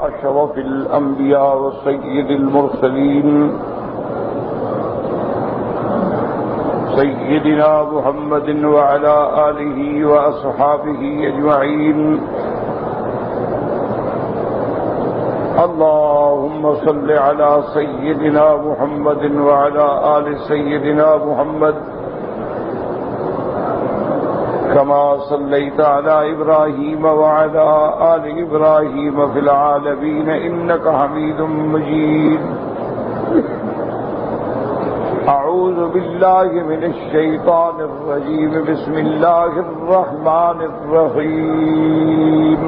أشرف الأنبياء وسيد المرسلين سيدنا محمد وعلى آله وأصحابه أجمعين. اللهم صل على سيدنا محمد وعلى آل سيدنا محمد كما صليت على إبراهيم وعلى آل إبراهيم في العالمين إنك حميد مجيد. أعوذ بالله من الشيطان الرجيم. بسم الله الرحمن الرحيم.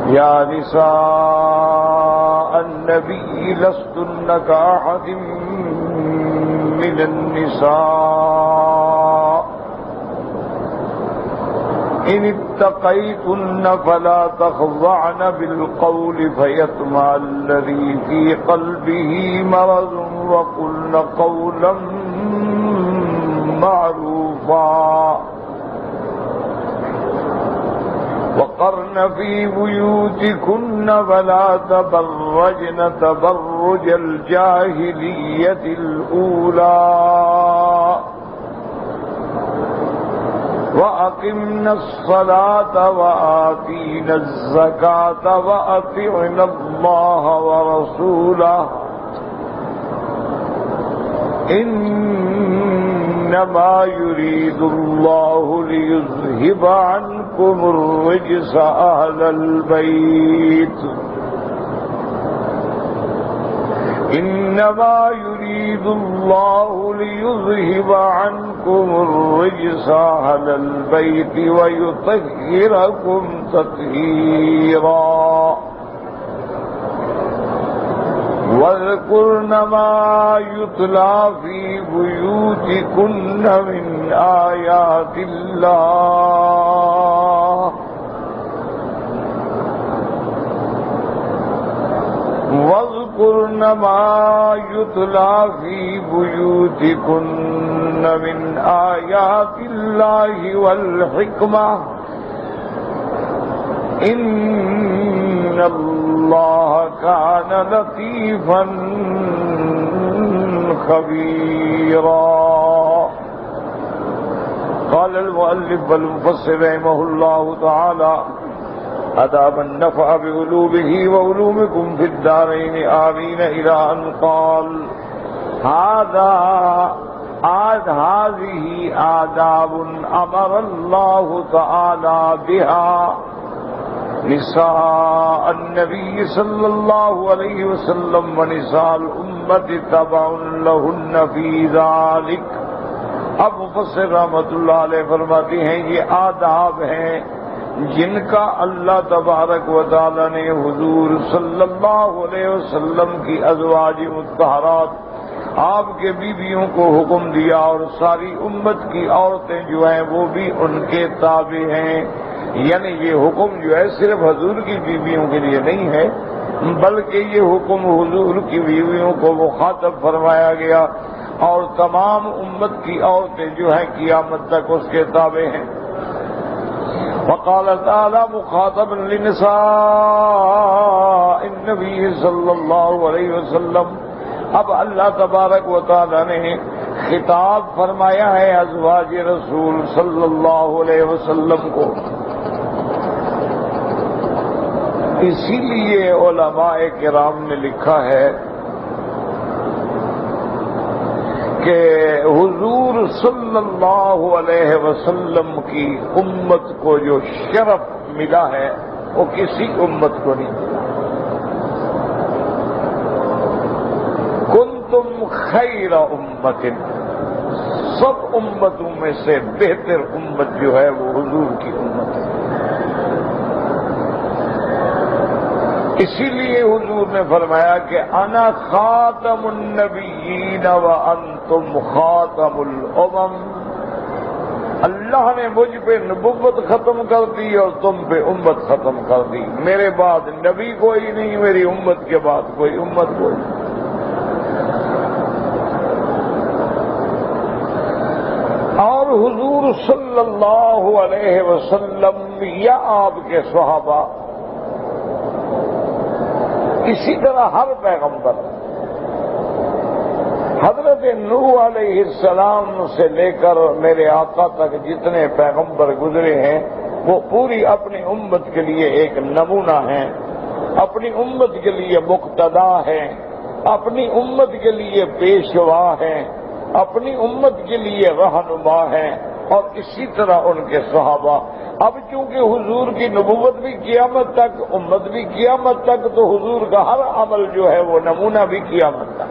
يا نساء النبي لستن كأحد من النساء إن اتقيتن فلا تخضعن بالقول فيطمع الذي في قلبه مرض وقلن قولا معروفا وقرن في بيوتكن ولا تبرجن تبرج الجاهلية الأولى وأقمنا الصلاة وآتينا الزكاة وأطعنا الله ورسوله إنما يريد الله ليذهب عنكم الرجس أهل البيت إنما يريد الله ليذهب عنكم الرجس أهل البيت ويطهركم تطهيرا. واذكرن ما يتلى في بيوتكن من آيات الله واذكرن ما يتلى في بيوتكن من آيات الله والحكمة إن الله كان لطيفا خبيرا. قال المؤلف والمفسر رحمه الله تعالى أدام النفع بعلومه وعلومكم في الدارين آمين إلى أن قال هذه آداب أمر الله تعالى بها نساء النبي صلى الله عليه وسلم ونساء الأمة تبع لهن في ذلك. اب مفسر رحمۃ اللہ علیہ فرماتے ہیں یہ آداب ہیں جن کا اللہ تبارک و تعالی نے حضور صلی اللہ علیہ وسلم کی ازواج مطہرات آپ کے بیویوں کو حکم دیا اور ساری امت کی عورتیں جو ہیں وہ بھی ان کے تابع ہیں. یعنی یہ حکم جو ہے صرف حضور کی بیویوں کے لیے نہیں ہے بلکہ یہ حکم حضور کی بیویوں کو مخاطب فرمایا گیا اور تمام امت کی عورتیں جو ہیں قیامت تک اس کے تابع ہیں. وقال تعالی مخاطبا لنساء النبی صلی اللہ علیہ وسلم. اب اللہ تبارک و تعالی نے خطاب فرمایا ہے ازواج رسول صلی اللہ علیہ وسلم کو. اسی لیے علماء کرام نے لکھا ہے کہ حضور صلی اللہ علیہ وسلم کی امت کو جو شرف ملا ہے وہ کسی امت کو نہیں ملا. کنتم خیر امت، سب امتوں میں سے بہتر امت جو ہے وہ حضور کی امت ہے. اسی لیے حضور نے فرمایا کہ انا خاتم النبیین وانتم خاتم الامم. اللہ نے مجھ پہ نبوت ختم کر دی اور تم پہ امت ختم کر دی. میرے بعد نبی کوئی نہیں، میری امت کے بعد کوئی امت کوئی نہیں. اور حضور صلی اللہ علیہ وسلم یا آپ کے صحابہ اسی طرح ہر پیغمبر حضرت نوح علیہ السلام سے لے کر میرے آقا تک جتنے پیغمبر گزرے ہیں وہ پوری اپنی امت کے لیے ایک نمونہ ہیں، اپنی امت کے لیے مقتدا ہیں، اپنی امت کے لیے پیشوا ہیں، اپنی امت کے لیے رہنما ہیں، اور اسی طرح ان کے صحابہ۔ اب چونکہ حضور کی نبوت بھی قیامت تک، امت بھی قیامت تک، تو حضور کا ہر عمل جو ہے وہ نمونہ بھی قیامت تک۔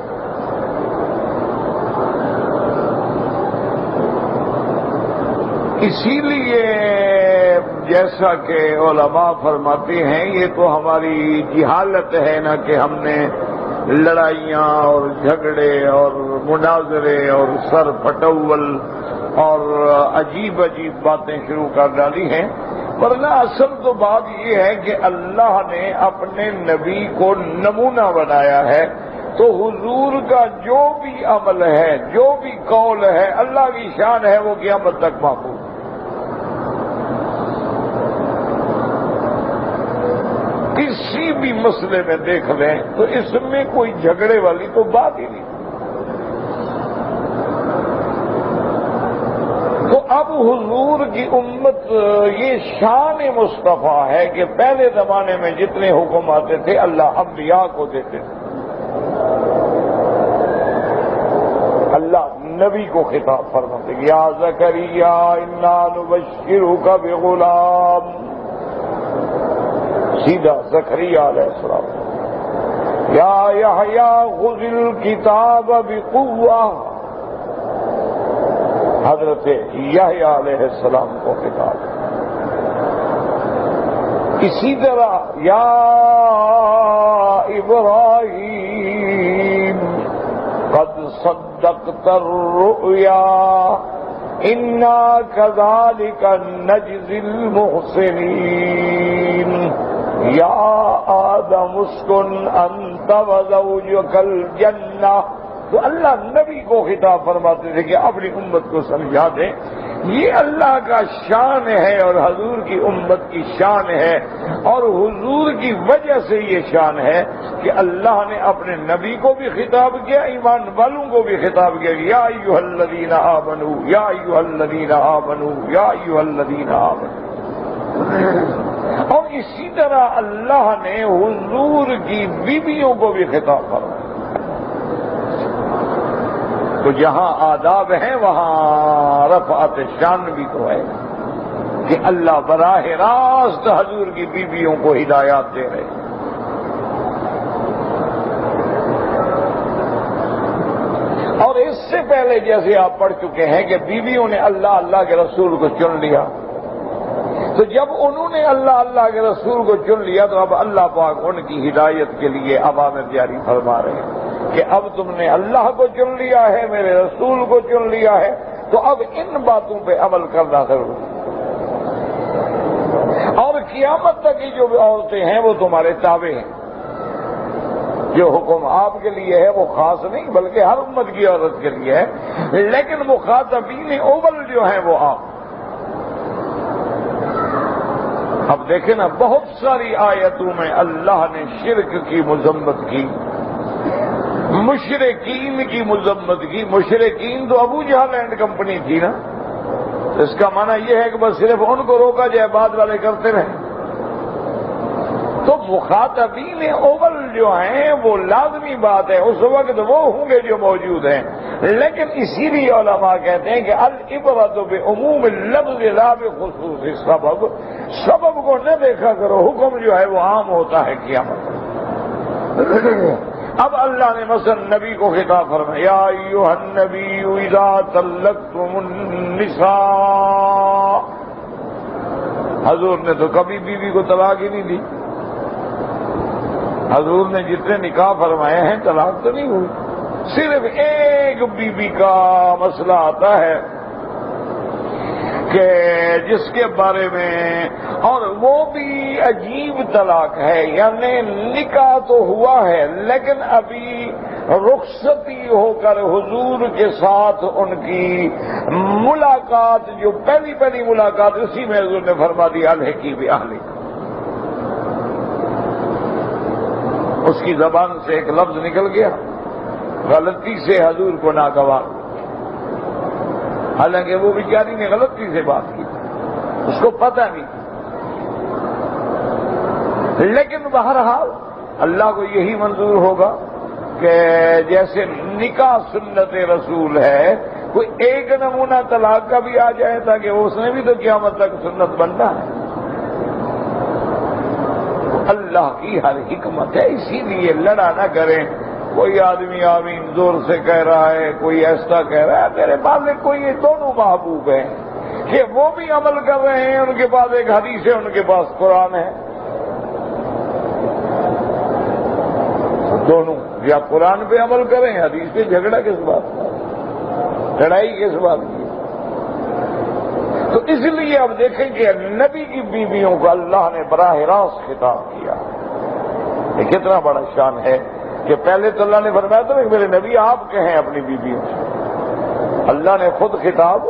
اسی لیے جیسا کہ علماء فرماتے ہیں یہ تو ہماری جہالت ہے نا کہ ہم نے لڑائیاں اور جھگڑے اور مناظرے اور سر پٹول اور عجیب عجیب باتیں شروع کر ڈالی ہیں، ورنہ اصل تو بات یہ ہے کہ اللہ نے اپنے نبی کو نمونہ بنایا ہے، تو حضور کا جو بھی عمل ہے، جو بھی قول ہے، اللہ کی شان ہے، وہ قیامت تک محفوظ۔ کسی بھی مسئلے میں دیکھ لیں تو اس میں کوئی جھگڑے والی تو بات ہی نہیں۔ تو اب حضور کی امت یہ شان مصطفیٰ ہے کہ پہلے زمانے میں جتنے حکم آتے تھے اللہ انبیاء کو دیتے تھے، اللہ نبی کو خطاب فرماتے یا زکریا انا نبشرک بغلام، سیدھا زکریا علیہ السلام، یا یحییٰ خذ الکتاب بقوہ، حضرت یحییٰ علیہ السلام کو خطاب۔ اسی طرح یا ابراہیم قد صدقت الرؤیا انا كذلك نجزي المحسنين یا آدم اسکن انت وزوجک الجنہ۔ تو اللہ نبی کو خطاب فرماتے تھے کہ اپنی امت کو سمجھا دیں یہ اللہ کا شان ہے اور حضور کی امت کی شان ہے، اور حضور کی وجہ سے یہ شان ہے کہ اللہ نے اپنے نبی کو بھی خطاب کیا، ایمان والوں کو بھی خطاب کیا، یا ایھا الذین آمنوا یا ایھا الذین آمنوا یا ایھا الذین آمنوا۔ اور اسی طرح اللہ نے حضور کی بیویوں کو بھی خطاب فرمایا۔ تو جہاں آداب ہیں وہاں رفعت شان بھی تو ہے کہ اللہ براہ راست حضور کی بیویوں کو ہدایات دے رہے ہیں۔ اور اس سے پہلے جیسے آپ پڑھ چکے ہیں کہ بیویوں نے اللہ کے رسول کو چن لیا، تو جب انہوں نے اللہ کے رسول کو چن لیا تو اب اللہ پاک ان کی ہدایت کے لیے اوامر جاری فرما رہے ہیں کہ اب تم نے اللہ کو چن لیا ہے، میرے رسول کو چن لیا ہے، تو اب ان باتوں پہ عمل کرنا ضروری ہے۔ اور قیامت تک کی جو عورتیں ہیں وہ تمہارے تابع ہیں۔ جو حکم آپ کے لیے ہے وہ خاص نہیں بلکہ ہر امت کی عورت کے لیے ہے، لیکن مخاطبین اول جو ہیں وہ آپ۔ اب دیکھیں نا بہت ساری آیتوں میں اللہ نے شرک کی مذمت کی، مشرکین کی مذمت کی۔ مشرکین تو ابو جہل اینڈ کمپنی تھی نا، اس کا معنی یہ ہے کہ بس صرف ان کو روکا جائے، بعد والے کرتے رہیں۔ تو مخاطبین اول جو ہیں وہ لازمی بات ہے، اس وقت وہ ہوں گے جو موجود ہیں، لیکن اسی لیے علماء کہتے ہیں کہ العبرۃ بعموم اللفظ لا بخصوص السبب، سبب کو نہ دیکھا کرو، حکم جو ہے وہ عام ہوتا ہے قیامت۔ اب اللہ نے مثلا نبی کو خطاب فرمایا یا ایھا النبی اذا طلقتم النساء، حضور نے تو کبھی بیوی کو طلاق ہی نہیں دی، حضور نے جتنے نکاح فرمائے ہیں طلاق تو نہیں ہوئی، صرف ایک بیوی کا مسئلہ آتا ہے کہ جس کے بارے میں، اور وہ بھی عجیب طلاق ہے، یعنی نکاح تو ہوا ہے لیکن ابھی رخصتی ہو کر حضور کے ساتھ ان کی ملاقات، جو پہلی ملاقات، اسی میں حضور نے فرما دی الحقی باہلک۔ اس کی زبان سے ایک لفظ نکل گیا، غلطی سے حضور کو ناگوار، حالانکہ وہ بیچاری نے غلطی سے بات کی، اس کو پتہ نہیں، لیکن بہرحال اللہ کو یہی منظور ہوگا کہ جیسے نکاح سنت رسول ہے، کوئی ایک نمونہ طلاق کا بھی آ جائے تاکہ اس نے بھی تو قیامت تک سنت بننا ہے۔ اللہ کی ہر حکمت ہے، اسی لیے لڑا نہ کریں۔ کوئی آدمی آمین زور سے کہہ رہا ہے، کوئی ایسا کہہ رہا ہے، میرے پاس کوئی یہ دونوں محبوب ہیں کہ وہ بھی عمل کر رہے ہیں، ان کے پاس ایک حدیث ہے، ان کے پاس قرآن ہے، دونوں یا قرآن پہ عمل کریں، حدیث پہ جھگڑا کس بات کا، لڑائی کس بات کی؟ تو اس لیے اب دیکھیں کہ نبی کی بیویوں کو اللہ نے براہ راست خطاب کیا، یہ کتنا بڑا شان ہے کہ پہلے تو اللہ نے فرمایا تھا کہ میرے نبی آپ کہیں اپنی بیویوں سے، اللہ نے خود خطاب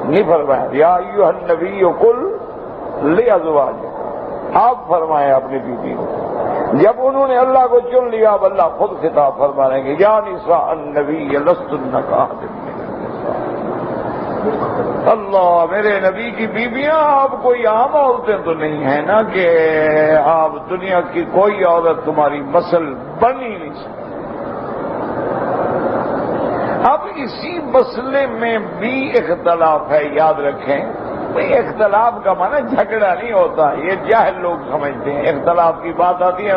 نہیں فرمایا، یا ایھا النبی قل لازواجک، آپ فرمائیں اپنی بیویوں کو۔ جب انہوں نے اللہ کو چن لیا، اب اللہ خود خطاب فرما رہے ہیں، یا نساء النبی لستن کاحد من النساء، اللہ میرے نبی کی بیویاں آپ کوئی عام عورتیں تو نہیں ہیں نا کہ آپ دنیا کی کوئی عورت تمہاری مثل بن ہی نہیں سکتی۔ اب اسی مسئلے میں بھی اختلاف ہے، یاد رکھیں، اختلاف کا معنی جھگڑا نہیں ہوتا، یہ جاہل لوگ سمجھتے ہیں، اختلاف کی بات آتی ہے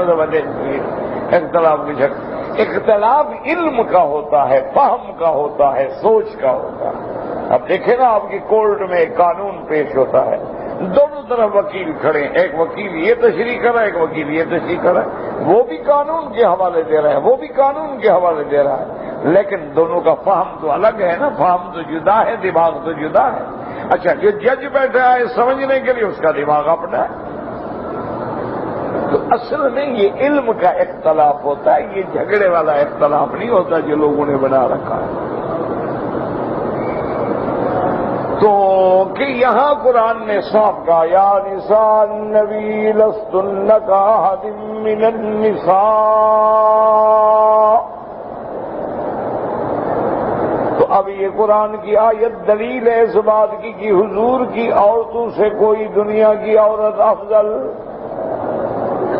اختلاف کی جھگڑا، اختلاف علم کا ہوتا ہے، فہم کا ہوتا ہے، سوچ کا ہوتا ہے۔ اب دیکھیں نا، آپ کی کورٹ میں ایک قانون پیش ہوتا ہے، دونوں طرف وکیل کھڑے ہیں، ایک وکیل یہ تشریح کر رہا ہے، ایک وکیل یہ تشریح کر رہا ہے، وہ بھی قانون کے حوالے دے رہا ہے، وہ بھی قانون کے حوالے دے رہا ہے، لیکن دونوں کا فہم تو الگ ہے نا، فہم تو جدا ہے، دماغ تو جدا ہے۔ اچھا، جو جج بیٹھا ہے سمجھنے کے لیے، اس کا دماغ اپنا ہے۔ تو اصل میں یہ علم کا اختلاف ہوتا ہے، یہ جھگڑے والا اختلاف نہیں ہوتا جو لوگوں نے بنا رکھا ہے۔ تو کہ یہاں قرآن نے صاف کہا، یا نساء النبی لستن کاحد من النساء، تو اب یہ قرآن کی آیت دلیل ہے اس بات کی کہ حضور کی عورتوں سے کوئی دنیا کی عورت افضل،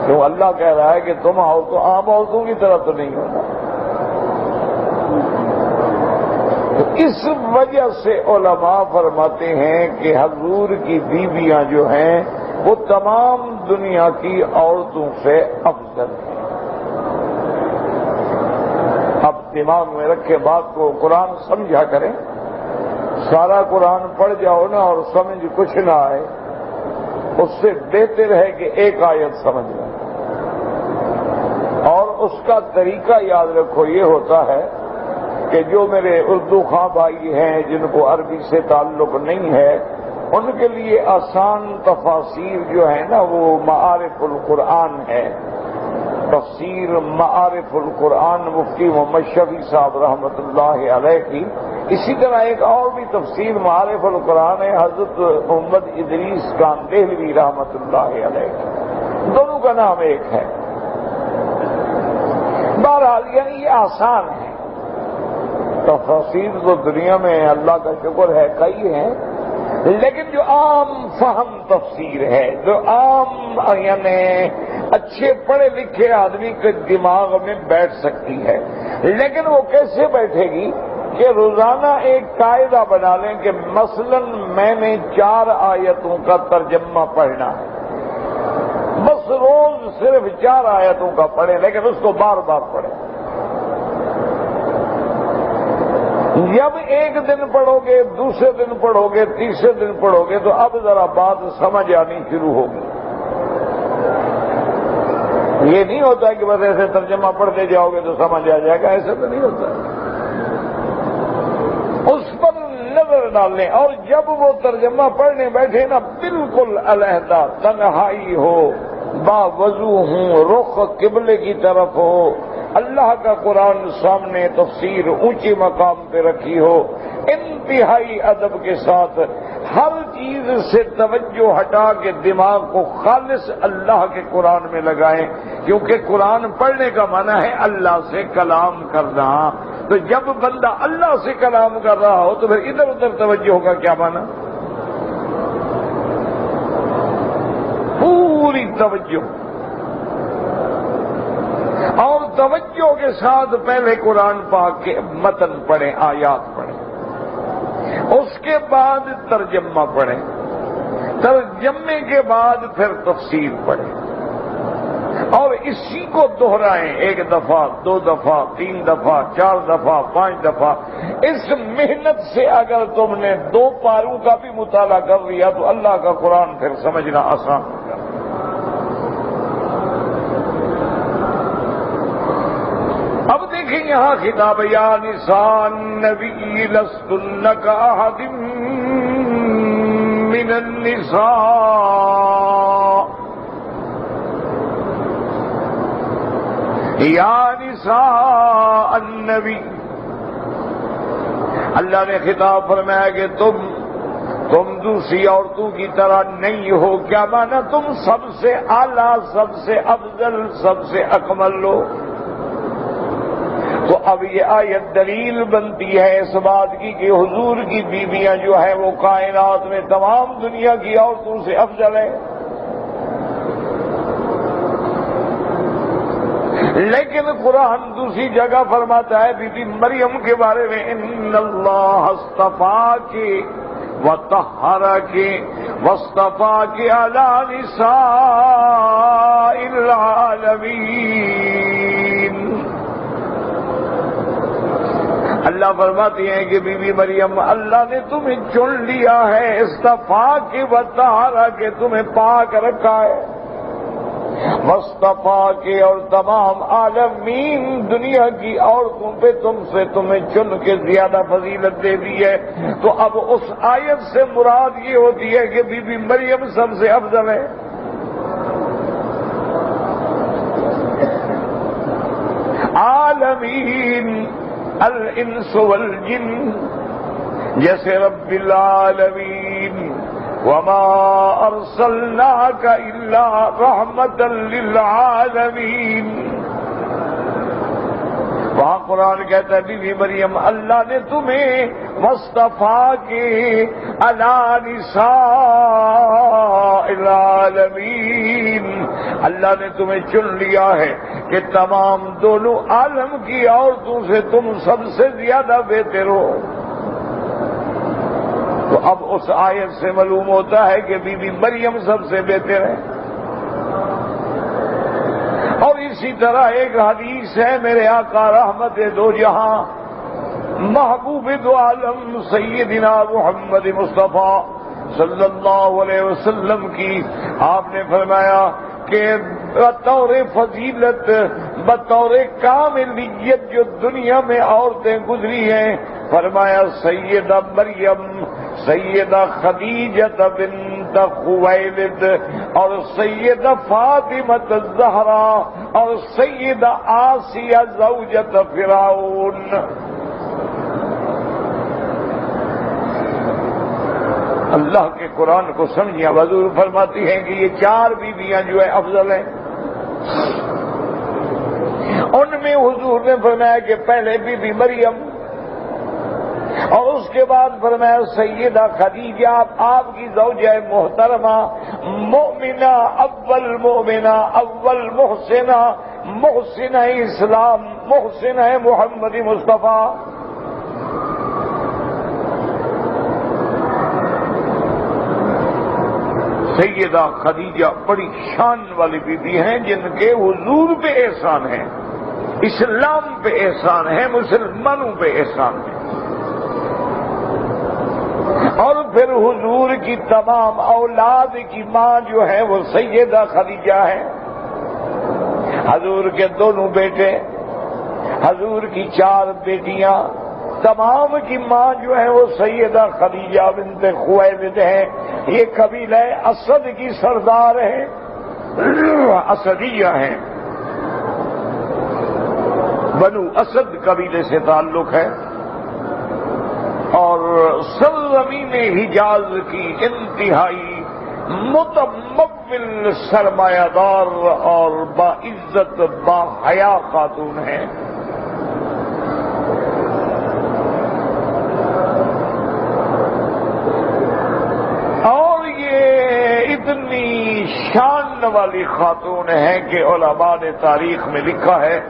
تو اللہ کہہ رہا ہے کہ تم عورتوں عام عورتوں کی طرح تو نہیں ہونا۔ تو اس وجہ سے علماء فرماتے ہیں کہ حضور کی بیویاں جو ہیں وہ تمام دنیا کی عورتوں سے افضل ہیں۔ اب دماغ میں رکھے بات کو، قرآن سمجھا کریں، سارا قرآن پڑھ جاؤ نا اور سمجھ کچھ نہ آئے، اس سے بہتر ہے کہ ایک آیت سمجھ لیں، اور اس کا طریقہ یاد رکھو یہ ہوتا ہے کہ جو میرے اردو خواہ بھائی ہیں جن کو عربی سے تعلق نہیں ہے، ان کے لیے آسان تفاسیر جو ہے نا وہ معارف القرآن ہے، تفسیر معارف القرآن مفتی محمد شفیع صاحب رحمۃ اللہ علیہ کی۔ اسی طرح ایک اور بھی تفسیر معارف القرآن ہے حضرت محمد ادریس کاندہلوی رحمۃ اللہ علیہ کی، دونوں کا نام ایک ہے۔ بہرحال یعنی یہ آسان ہے، تفسیر تو دنیا میں اللہ کا شکر ہے کئی ہیں، لیکن جو عام فہم تفسیر ہے، جو عام یعنی اچھے پڑھے لکھے آدمی کے دماغ میں بیٹھ سکتی ہے، لیکن وہ کیسے بیٹھے گی کہ روزانہ ایک قاعدہ بنا لیں کہ مثلا میں نے 4 آیتوں کا ترجمہ پڑھنا ہے، بس روز صرف 4 آیتوں کا پڑھیں، لیکن اس کو بار بار پڑھیں۔ جب ایک دن پڑھو گے، دوسرے دن پڑھو گے، تیسرے دن پڑھو گے تو اب ذرا بات سمجھ آنی شروع ہوگی۔ یہ نہیں ہوتا کہ بس ایسے ترجمہ پڑھتے جاؤ گے تو سمجھ آ جائے گا، ایسا تو نہیں ہوتا۔ اس پر نظر ڈالیں، اور جب وہ ترجمہ پڑھنے بیٹھے نا بالکل علیحدہ، تنہائی ہو، باوضو ہوں، رخ قبلے کی طرف ہو، اللہ کا قرآن سامنے، تفسیر اونچے مقام پہ رکھی ہو، انتہائی ادب کے ساتھ ہر چیز سے توجہ ہٹا کے دماغ کو خالص اللہ کے قرآن میں لگائیں، کیونکہ قرآن پڑھنے کا معنی ہے اللہ سے کلام کرنا۔ تو جب بندہ اللہ سے کلام کر رہا ہو تو پھر ادھر ادھر توجہ کا کیا معنی؟ پوری توجہ، اور توجہ کے ساتھ پہلے قرآن پاک کے متن پڑھیں، آیات پڑھیں، اس کے بعد ترجمہ پڑھیں، ترجمے کے بعد پھر تفسیر پڑھیں، اور اسی کو دہرائیں 1 دفعہ 2 دفعہ 3 دفعہ 4 دفعہ 5 دفعہ۔ اس محنت سے اگر تم نے 2 پاروں کا بھی مطالعہ کر لیا تو اللہ کا قرآن پھر سمجھنا آسان ہو جائے۔ اب دیکھیں یہاں خطاب یا نساء النبی لستن کاحد من النساء، یا نساء النبی، اللہ نے خطاب فرمایا کہ تم دوسری عورتوں کی طرح نہیں ہو۔ کیا مانا؟ تم سب سے اعلیٰ، سب سے افضل، سب سے اکمل لو۔ تو اب یہ آیت دلیل بنتی ہے اس بات کی کہ حضور کی بیویاں جو ہیں وہ کائنات میں تمام دنیا کی عورتوں سے افضل ہیں۔ لیکن قرآن دوسری جگہ فرماتا ہے بی بی مریم کے بارے میں، ان اللہ اصطفاکی وطہرکی واصطفاکی علی نساء العالمین۔ اللہ فرماتی ہیں کہ بی بی مریم اللہ نے تمہیں چن لیا ہے، اصطفاکی وطہرکی، تمہیں پاک رکھا ہے، واصطفاکی، اور تمام عالمین دنیا کی عورتوں پہ تمہیں چن کے زیادہ فضیلت دے دی ہے۔ تو اب اس آیت سے مراد یہ ہوتی ہے کہ بی بی مریم سب سے افضل ہے۔ عالمین الانس والجن، جیسے رب العالمین وما ارسلناک الا رحمتا للعالمین۔ وہاں قرآن کہتا ہے بی بی مریم اللہ نے تمہیں مصطفیٰ کے علی نساء العالمین، اللہ نے تمہیں چن لیا ہے کہ تمام دونوں عالم کی عورتوں سے تم سب سے زیادہ بہتر ہو۔ تو اب اس آیت سے معلوم ہوتا ہے کہ بی بی مریم سب سے بہتر ہے۔ اور اسی طرح ایک حدیث ہے میرے آقا رحمت دو جہاں محبوب دو عالم سیدنا محمد مصطفیٰ صلی اللہ علیہ وسلم کی، آپ نے فرمایا کہ بطور فضیلت، بطور کاملیت جو دنیا میں عورتیں گزری ہیں، فرمایا سیدہ مریم، سیدہ خدیجہ بنت خویلد، اور سیدہ فاطمہ الزہرا، اور سیدہ آسیہ زوجۃ فرعون۔ اللہ کے قرآن کو سمجھیں، حضور فرماتی ہیں کہ یہ 4 بیویاں جو ہیں افضل ہیں۔ ان میں حضور نے فرمایا کہ پہلے بی بی مریم، اور اس کے بعد فرمایا سیدہ خدیجہ، آپ کی زوجہ محترمہ، مؤمنہ، اول محسنہ، محسنہ اسلام، محسنہ محمد مصطفیٰ۔ سیدہ خدیجہ بڑی شان والی بیوی ہیں جن کے حضور پہ احسان ہے، اسلام پہ احسان ہے، مسلمانوں پہ احسان ہے۔ اور پھر حضور کی تمام اولاد کی ماں جو ہے وہ سیدہ خدیجہ ہے۔ حضور کے 2 بیٹے، حضور کی 4 بیٹیاں، تمام کی ماں جو ہے وہ سیدہ خدیجہ بنت خویلد ہے۔ یہ قبیلہ اسد کی سردار ہیں، اسدیہ ہیں، بنو اسد قبیلے سے تعلق ہے۔ اور سرزمین حجاز کی انتہائی متمول سرمایہ دار اور باعزت باحیا خاتون ہیں. اور یہ اتنی شان والی خاتون ہے کہ علماء نے تاریخ میں لکھا ہے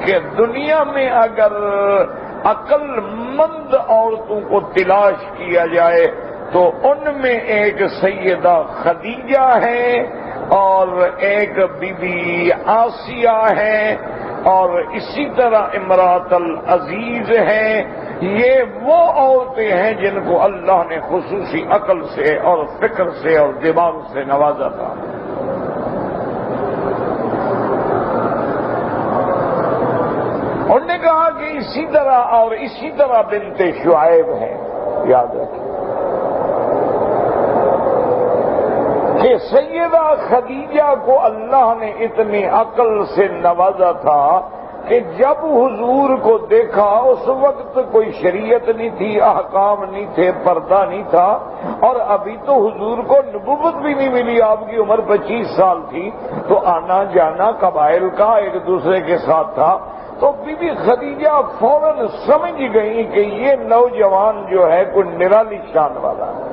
کہ دنیا میں اگر عقل مند عورتوں کو تلاش کیا جائے تو ان میں ایک سیدہ خدیجہ ہے اور ایک بی بی آسیہ ہے اور اسی طرح امرات العزیز ہیں. یہ وہ عورتیں ہیں جن کو اللہ نے خصوصی عقل سے اور فکر سے اور دماغ سے نوازا تھا. انہوں نے کہا کہ اسی طرح بنت شعیب ہیں. یاد رکھیں کہ سیدہ خدیجہ کو اللہ نے اتنی عقل سے نوازا تھا کہ جب حضور کو دیکھا اس وقت کوئی شریعت نہیں تھی، احکام نہیں تھے، پردہ نہیں تھا، اور ابھی تو حضور کو نبوت بھی نہیں ملی، آپ کی عمر 25 سال تھی، تو آنا جانا قبائل کا ایک دوسرے کے ساتھ تھا. تو بی بی خدیجہ فوراً سمجھ گئی کہ یہ نوجوان جو ہے کوئی نرالی شان والا ہے.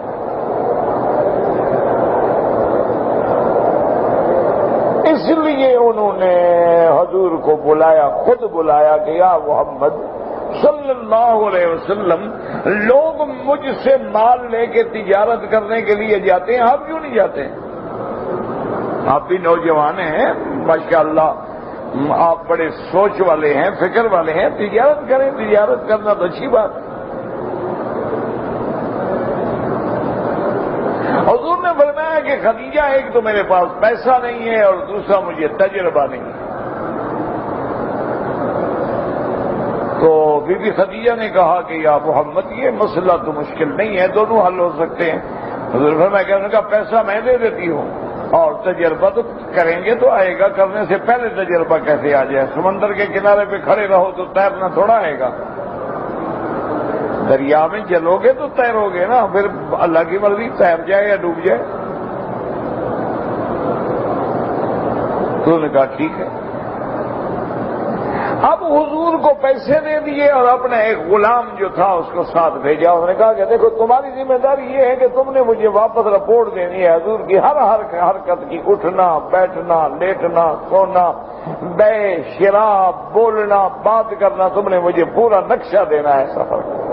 اس لیے انہوں نے حضور کو بلایا، خود بلایا کہ یا محمد صلی اللہ علیہ وسلم، لوگ مجھ سے مال لے کے تجارت کرنے کے لیے جاتے ہیں، آپ کیوں نہیں جاتے؟ آپ بھی نوجوان ہیں ماشاءاللہ، آپ بڑے سوچ والے ہیں، فکر والے ہیں، تجارت کریں. تجارت کرنا تو اچھی بات ہے. حضور نے فرمایا کہ خدیجہ ایک تو میرے پاس پیسہ نہیں ہے اور دوسرا مجھے تجربہ نہیں ہے. تو بی بی خدیجہ نے کہا کہ یا محمد یہ مسئلہ تو مشکل نہیں ہے، دونوں حل ہو سکتے ہیں. حضور نے فرمایا کہ ان کا پیسہ میں دے دیتی ہوں اور تجربہ تو کریں گے تو آئے گا، کرنے سے پہلے تجربہ کیسے آ جائے؟ سمندر کے کنارے پہ کھڑے رہو تو تیرنا تھوڑا آئے گا، دریا میں چلو گے تو تیرو گے نا، پھر اللہ کی مرضی تیر جائے یا ڈوب جائے. تو انہوں نے کہا ٹھیک ہے. اب حضور کو پیسے دے دیے اور اپنا ایک غلام جو تھا اس کو ساتھ بھیجا. انہوں نے کہا کہ دیکھو تمہاری ذمہ داری یہ ہے کہ تم نے مجھے واپس رپورٹ دینی ہے حضور کی ہر حرکت کی، اٹھنا بیٹھنا لیٹنا سونا، بے شراب بولنا بات کرنا، تم نے مجھے پورا نقشہ دینا ہے سفر کا.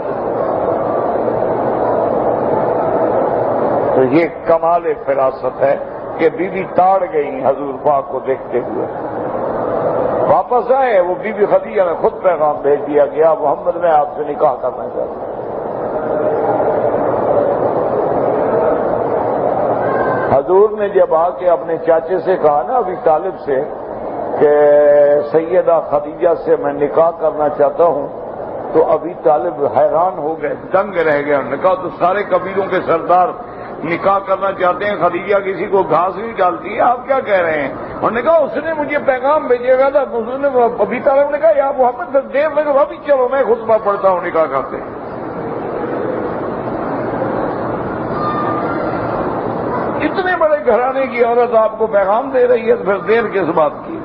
تو یہ کمال فراست ہے کہ بی بی تاڑ گئی حضور پاک کو دیکھتے ہوئے. واپس آئے وہ بی بی خدیجہ نے خود پیغام بھیج دیا کہ یا محمد میں آپ سے نکاح کرنا چاہتا ہوں. حضور نے جب آ کے اپنے چاچے سے کہا نا ابی طالب سے کہ سیدہ خدیجہ سے میں نکاح کرنا چاہتا ہوں، تو ابی طالب حیران ہو گئے، دنگ رہ گئے. انہوں نے کہا تو سارے قبیلوں کے سردار نکاح کرنا چاہتے ہیں، خدیجہ کسی کو گھاس نہیں ڈالتی ہے، آپ کیا کہہ رہے ہیں؟ انہوں نے کہا اس نے مجھے پیغام بھیجے گا تھا. ابی طالب نے کہا یا محمد دیر لگے، ابھی چلو میں خطبہ پڑھتا ہوں نکاح کرتے ہیں. اتنے بڑے گھرانے کی عورت آپ کو پیغام دے رہی ہے تو پھر دیر کس بات کی؟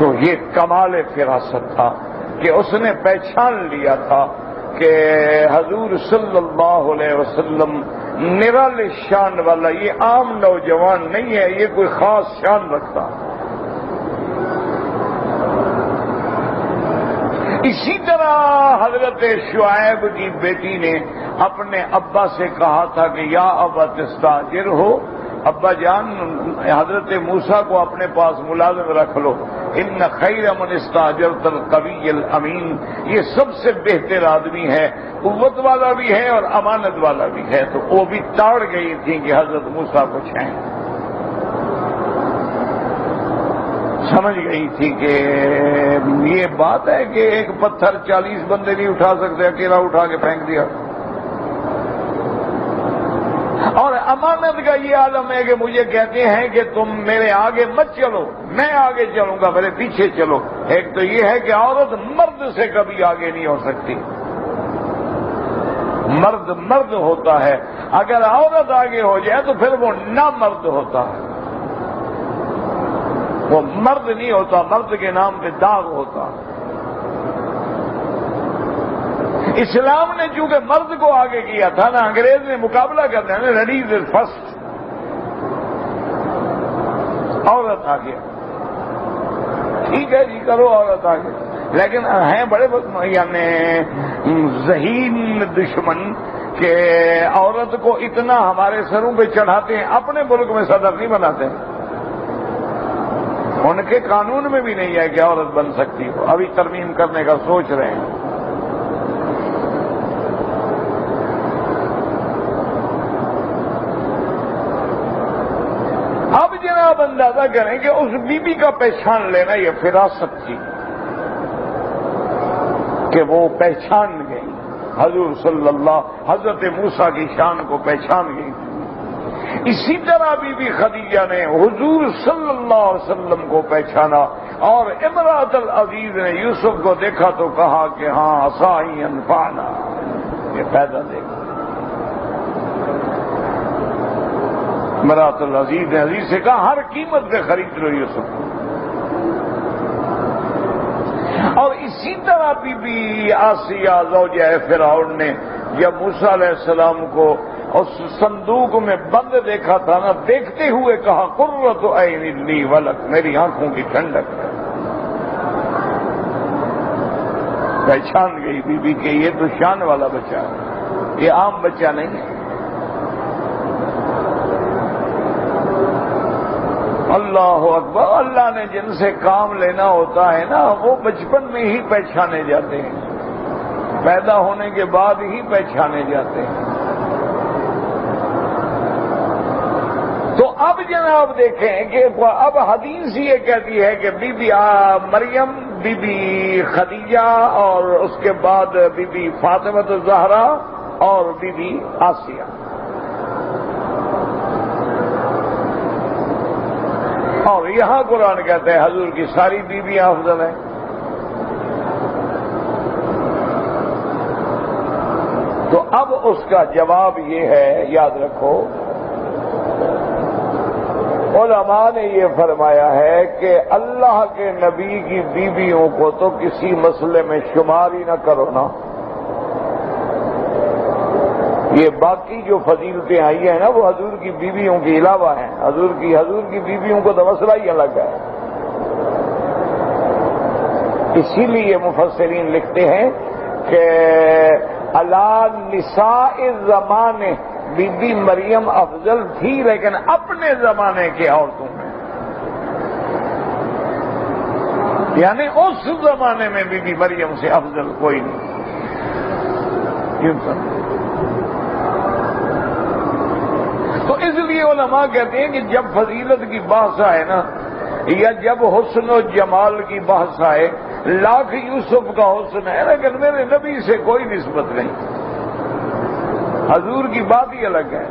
تو یہ کمال فراست تھا کہ اس نے پہچان لیا تھا کہ حضور صلی اللہ علیہ وسلم نرالی شان والا، یہ عام نوجوان نہیں ہے، یہ کوئی خاص شان رکھتا. اسی طرح حضرت شعیب کی بیٹی نے اپنے ابا سے کہا تھا کہ یا ابا تستاجر ہو، ابا جان حضرت موسیٰ کو اپنے پاس ملازم رکھ لو. ان خیر من استاجرت القوی الامین، یہ سب سے بہتر آدمی ہے، قوت والا بھی ہے اور امانت والا بھی ہے. تو وہ بھی تاڑ گئی تھی کہ حضرت موسیٰ کو چھائیں. سمجھ گئی تھی کہ یہ بات ہے کہ ایک پتھر 40 بندے نہیں اٹھا سکتے، اکیلا اٹھا کے پھینک دیا. اور امانت کا یہ عالم ہے کہ مجھے کہتے ہیں کہ تم میرے آگے مت چلو، میں آگے چلوں گا، میرے پیچھے چلو. ایک تو یہ ہے کہ عورت مرد سے کبھی آگے نہیں ہو سکتی، مرد مرد ہوتا ہے، اگر عورت آگے ہو جائے تو پھر وہ نہ مرد ہوتا ہے، وہ مرد نہیں ہوتا، مرد کے نام پہ داغ ہوتا ہے۔ اسلام نے چونکہ مرد کو آگے کیا تھا نا، انگریز نے مقابلہ کرنا ہے نا، لیڈیز از فرسٹ، عورت آگے، ٹھیک ہے جی کرو عورت آگے، لیکن ہیں بڑے یعنی ذہین دشمن کہ عورت کو اتنا ہمارے سروں پہ چڑھاتے ہیں، اپنے ملک میں صدر نہیں بناتے، ان کے قانون میں بھی نہیں ہے کہ عورت بن سکتی ہو، ابھی ترمیم کرنے کا سوچ رہے ہیں۔ اب جناب اندازہ کریں کہ اس بی بی کا پہچان لینا یہ فراست تھی کہ وہ پہچان گئی، حضور صلی اللہ حضرت موسیٰ کی شان کو پہچان گئی۔ اسی طرح بی بی خدیجہ نے حضور صلی اللہ علیہ وسلم کو پہچانا، اور امرأۃ العزیز نے یوسف کو دیکھا تو کہا کہ ہاں عصائی انفعنا، یہ فائدہ دے گا۔ امرأۃ العزیز نے عزیز سے کہا ہر قیمت پہ خرید لو یوسف کو۔ اور اسی طرح بی بی آسیہ زوجہ فرعون نے جب موسیٰ علیہ السلام کو اس صندوق میں بند دیکھا تھا نا، دیکھتے ہوئے کہا قرۃ عین لی ولک، میری آنکھوں کی ٹھنڈک ہے۔ پہچان گئی بی بی کہ یہ تو شان والا بچہ ہے، یہ عام بچہ نہیں ہے۔ اللہ اکبر، اللہ نے جن سے کام لینا ہوتا ہے نا وہ بچپن میں ہی پہچانے جاتے ہیں، پیدا ہونے کے بعد ہی پہچانے جاتے ہیں۔ تو اب جناب دیکھیں کہ اب حدیث یہ کہتی ہے کہ بی بی مریم، بی بی خدیجہ، اور اس کے بعد بی بی فاطمہ الزہرا اور بی بی آسیہ۔ اور یہاں قرآن کہتے ہیں حضور کی ساری بیویاں افضل ہیں۔ تو اب اس کا جواب یہ ہے، یاد رکھو، علماء نے یہ فرمایا ہے کہ اللہ کے نبی کی بیویوں کو تو کسی مسئلے میں شمار ہی نہ کرو نا، یہ باقی جو فضیلتیں آئی ہیں نا وہ حضور کی بیویوں کے علاوہ ہیں، حضور کی بیویوں کو تو مسئلہ ہی الگ ہے۔ اسی لیے مفسرین لکھتے ہیں کہ علی نساء الزمانے بی بی مریم افضل تھی، لیکن اپنے زمانے کے عورتوں میں، یعنی اس زمانے میں بی بی مریم سے افضل کوئی نہیں۔ کیوں سمجھے؟ تو اس لیے علماء کہتے ہیں کہ جب فضیلت کی بحث آئے نا، یا جب حسن و جمال کی بحث آئے، لاکھ یوسف کا حسن ہے لیکن میرے نبی سے کوئی نسبت نہیں، حضور کی بات ہی الگ ہے۔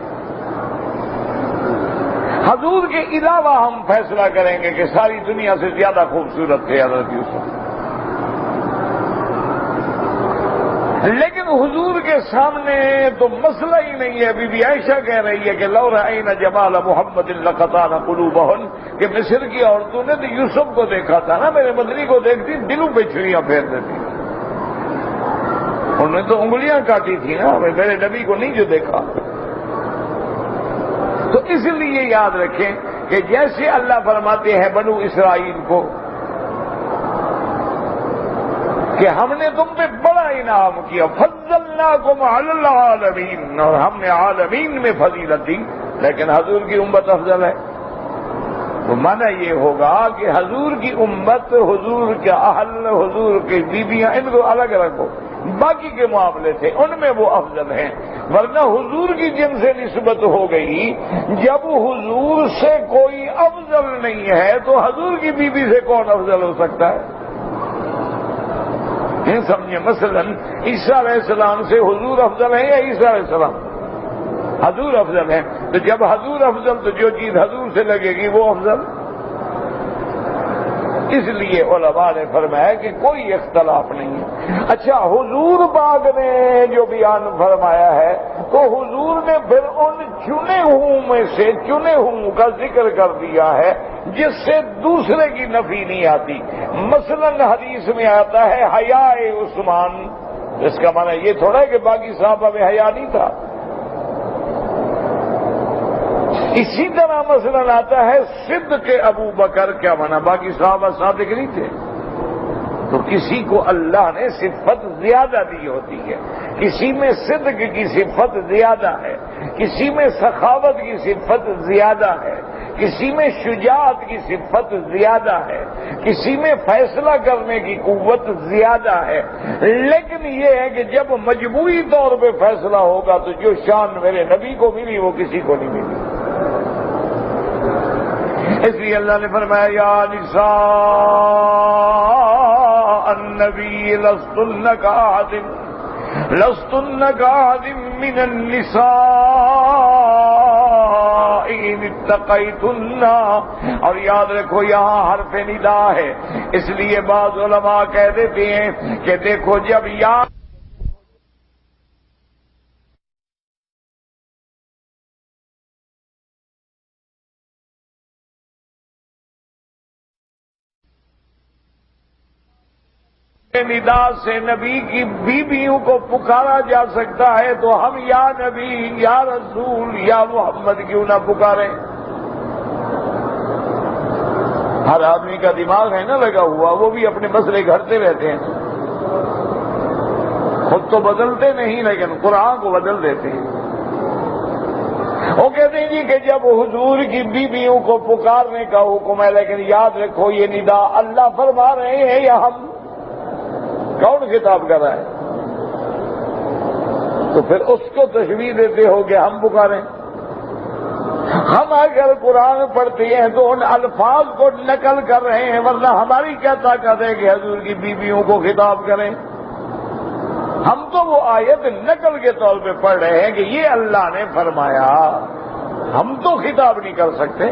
حضور کے علاوہ ہم فیصلہ کریں گے کہ ساری دنیا سے زیادہ خوبصورت تھے حضرت یوسف، لیکن حضور کے سامنے تو مسئلہ ہی نہیں ہے۔ بی بی عائشہ کہہ رہی ہے کہ لو رأینا جمال محمد لقطعنا قلوبہن، کہ مصر کی عورتوں نے تو یوسف کو دیکھا تھا نا، میرے مدنی کو دیکھتی دلوں پہ چھڑیاں پھیر دیتی، انہوں نے تو انگلیاں کاٹی تھی نا، میرے نبی کو نہیں جو دیکھا۔ تو اس لیے یاد رکھیں کہ جیسے اللہ فرماتے ہیں بنو اسرائیل کو کہ ہم نے تم پہ بڑا انعام کیا، فضلناکم علی العالمین، اور ہم نے عالمین میں فضیلت دی، لیکن حضور کی امت افضل ہے۔ تو معنی یہ ہوگا کہ حضور کی امت، حضور کے اہل، حضور کی بیویاں، ان کو الگ رکھو، باقی کے معاملے تھے ان میں وہ افضل ہیں، ورنہ حضور کی جن سے نسبت ہو گئی، جب حضور سے کوئی افضل نہیں ہے تو حضور کی بیوی سے کون افضل ہو سکتا ہے؟ نہیں سمجھے؟ مثلا عیسیٰ علیہ السلام سے حضور افضل ہے یا عیسیٰ علیہ السلام؟ حضور افضل ہے، تو جب حضور افضل تو جو چیز حضور سے لگے گی وہ افضل۔ اس لیے علماء نے فرمایا کہ کوئی اختلاف نہیں ہے۔ اچھا، حضور پاک نے جو بیان فرمایا ہے تو حضور نے پھر ان چنے ہوں کا ذکر کر دیا ہے جس سے دوسرے کی نفی نہیں آتی۔ مثلا حدیث میں آتا ہے حیا عثمان، اس کا معنی یہ تھوڑا ہے کہ باقی صحابہ میں حیا نہیں تھا۔ اسی طرح مثلا آتا ہے صدق ابو بکر، کیا مانا باقی صحابہ صادق نہیں تھے؟ تو کسی کو اللہ نے صفت زیادہ دی ہوتی ہے، کسی میں صدق کی صفت زیادہ ہے، کسی میں سخاوت کی صفت زیادہ ہے، کسی میں شجاعت کی صفت زیادہ ہے، کسی میں فیصلہ کرنے کی قوت زیادہ ہے۔ لیکن یہ ہے کہ جب مجموعی طور پہ فیصلہ ہوگا تو جو شان میرے نبی کو ملی وہ کسی کو نہیں ملی۔ اس لیے اللہ نے فرمایا یا نساء النبی لستن کأحد من النساء ان اتقیتن، اور یاد رکھو یہاں حرف ندا ہے، اس لیے بعض علماء کہہ دیتے ہیں کہ دیکھو جب یا ندا سے نبی کی بیویوں کو پکارا جا سکتا ہے تو ہم یا نبی یا رسول یا محمد کیوں نہ پکاریں؟ ہر آدمی کا دماغ ہے نا لگا ہوا، وہ بھی اپنے مسئلے گھڑتے رہتے ہیں، خود تو بدلتے نہیں لیکن قرآن کو بدل دیتے ہیں۔ وہ کہتے ہیں جی کہ جب حضور کی بیویوں کو پکارنے کا حکم ہے، لیکن یاد رکھو یہ ندا اللہ فرما رہے ہیں یا ہم؟ کون خطاب کر رہا ہے؟ تو پھر اس کو تشبیہ دیتے ہو کہ ہم پکاریں۔ ہم اگر قرآن پڑھتے ہیں تو ان الفاظ کو نقل کر رہے ہیں، ورنہ ہماری کیا طاقت ہے کہ حضور کی بیویوں کو خطاب کریں؟ ہم تو وہ آیت نقل کے طور پہ پڑھ رہے ہیں کہ یہ اللہ نے فرمایا، ہم تو خطاب نہیں کر سکتے،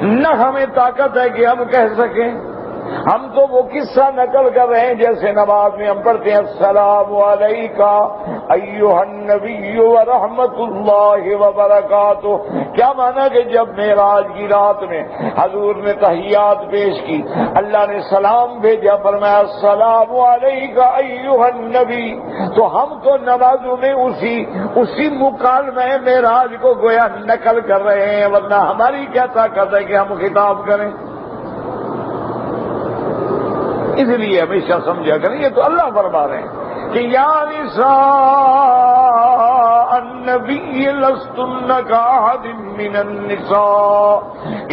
نہ ہمیں طاقت ہے کہ ہم کہہ سکیں۔ ہم تو وہ قصہ نقل کر رہے ہیں جیسے نماز میں ہم پڑھتے ہیں السلام علیکہ ایھا النبی ورحمۃ اللہ وبرکاتہ۔ کیا مانا کہ جب معراج کی رات میں حضور نے تحیات پیش کی، اللہ نے سلام بھیجا، فرمایا السلام علیکہ ایھا النبی، تو ہم تو نمازوں میں اسی مکالمہ معراج کو گویا نقل کر رہے ہیں، ورنہ ہماری کیا طاقت ہے کہ ہم خطاب کریں؟ اس لیے ہمیشہ سمجھا کریں یہ تو اللہ فرما رہے ہیں کہ یا نساء النبی لستن کأحد من النساء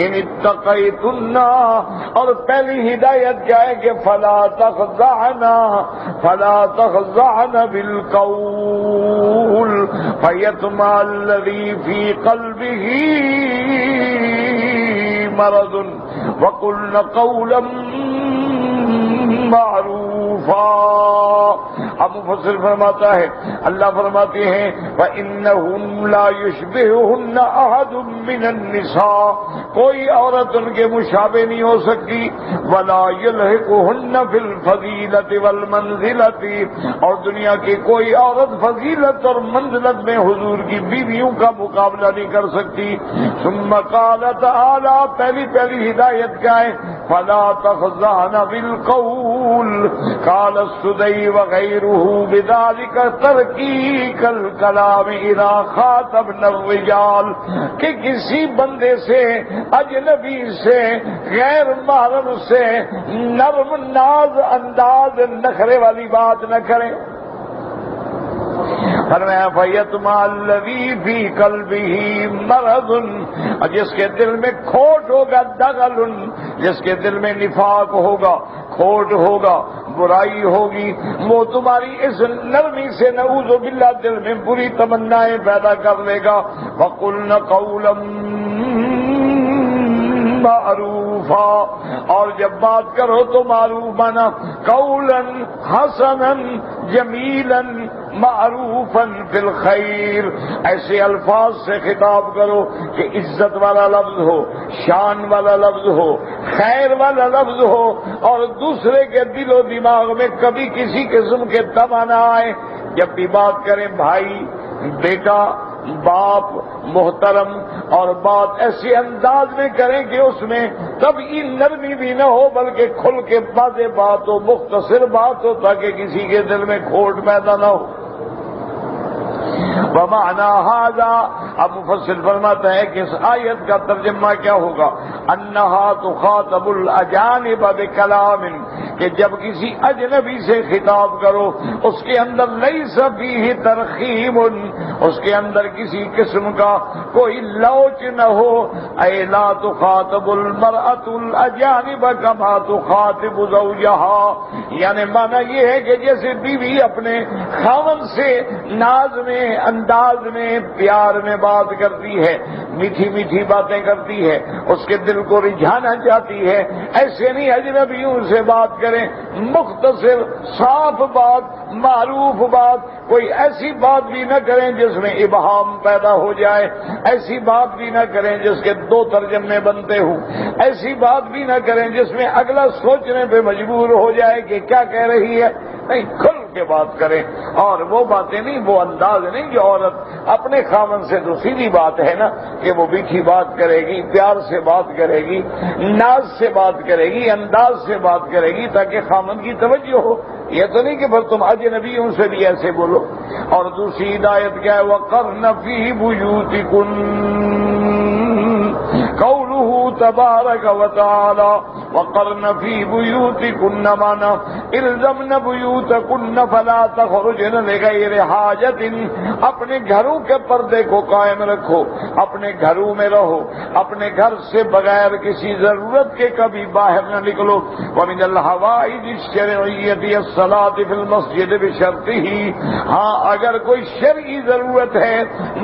ان اتقیتن، اور پہلی ہدایت کیا ہے کہ فلا تخضعن بالقول فیطمع الذی فی قلبہ مرض وقلن قولا معروفا۔ اب مفسر فرماتا ہے، اللہ فرماتے ہیں فإنہم لا یشبہہن احد من النساء، کوئی عورت ان کے مشابہ نہیں ہو سکتی، ولا یلحقہن فی الفضیلۃ والمنزلۃ، اور دنیا کی کوئی عورت فضیلت اور منزلت میں حضور کی بیویوں کا مقابلہ نہیں کر سکتی۔ ثم قال تعالی، پہلی ہدایت کیا ہے؟ فلا تخضعن بالقول قال السدی وغیرہ بذلک ترکیک الکلام اذا خاطبنا الرجال، کہ کسی بندے سے، اجنبی سے، غیر محرم سے نرم ناز انداز نخرے والی بات نہ کریں۔ فرمایا فیطمع الذی فی قلبہ مرض، جس کے دل میں کھوٹ ہوگا، دغل، جس کے دل میں نفاق ہوگا، کھوٹ ہوگا، برائی ہوگی، وہ تمہاری اس نرمی سے نعوذ باللہ دل میں بری تمنائیں پیدا کر لے گا۔ وَقُلْنَ قَوْلًا معروفا، اور جب بات کرو تو معروف بنا قولا حسنا جمیلا معروفا فی الخیر، ایسے الفاظ سے خطاب کرو کہ عزت والا لفظ ہو، شان والا لفظ ہو، خیر والا لفظ ہو، اور دوسرے کے دل و دماغ میں کبھی کسی قسم کے تما نہ آئے۔ جب بھی بات کریں بھائی، بیٹا، باپ، محترم، اور بات ایسے انداز میں کریں کہ اس میں کبھی نرمی بھی نہ ہو بلکہ کھل کے واضح بات ہو، مختصر بات ہو، تاکہ کسی کے دل میں کھوٹ پیدا نہ ہو۔ ومعنى هذا، اب مفسر فرماتا ہے کہ اس آیت کا ترجمہ کیا ہوگا؟ انہا تخاطب الاجانب بکلام، کہ جب کسی اجنبی سے خطاب کرو اس کے اندر لیس فیہ ترخیم، اس کے اندر کسی قسم کا کوئی لوچ نہ ہو۔ اے لا تخاطب المرأة الاجانب کما تخاطب زوجہا، یعنی معنی یہ ہے کہ جیسے بیوی اپنے خاوند سے ناز میں، انداز میں، پیار میں بات کرتی ہے، میٹھی میٹھی باتیں کرتی ہے، اس کے دل کو رجھانا چاہتی ہے، ایسے نہیں اجنبیوں سے بات کریں، مختصر صاف بات، معروف بات، کوئی ایسی بات بھی نہ کریں جس میں ابہام پیدا ہو جائے، ایسی بات بھی نہ کریں جس کے دو ترجمے بنتے ہوں، ایسی بات بھی نہ کریں جس میں اگلا سوچنے پہ مجبور ہو جائے کہ کیا کہہ رہی ہے۔ نہیں، کھل کے بات کریں، اور وہ باتیں نہیں، وہ انداز نہیں جو عورت اپنے خاوند سے، تو سیدھی بات ہے نا کہ وہ میٹھی بات کرے گی، پیار سے بات کرے گی، ناز سے بات کرے گی، انداز سے بات کرے گی تاکہ خاوند کی توجہ ہو۔ یہ تو نہیں کہ پھر تم اجنبیوں سے بھی ایسے بولو۔ اور دوسری ہدایت کیا ہے؟ وَقَرْنَ فِي بُيُوتِكُنَّ، قوله تبارک وتعالی وقرن فی بیوتکن، مانا الزمن بیوتکن فلا تخرجن لغیر حاجت، اپنے گھروں کے پردے کو قائم رکھو، اپنے گھروں میں رہو، اپنے گھر سے بغیر کسی ضرورت کے کبھی باہر نہ نکلو۔ ومن الحوائج الشرعیۃ الصلاۃ فی المسجد بشرطہ، ہاں اگر کوئی شرعی ضرورت ہے،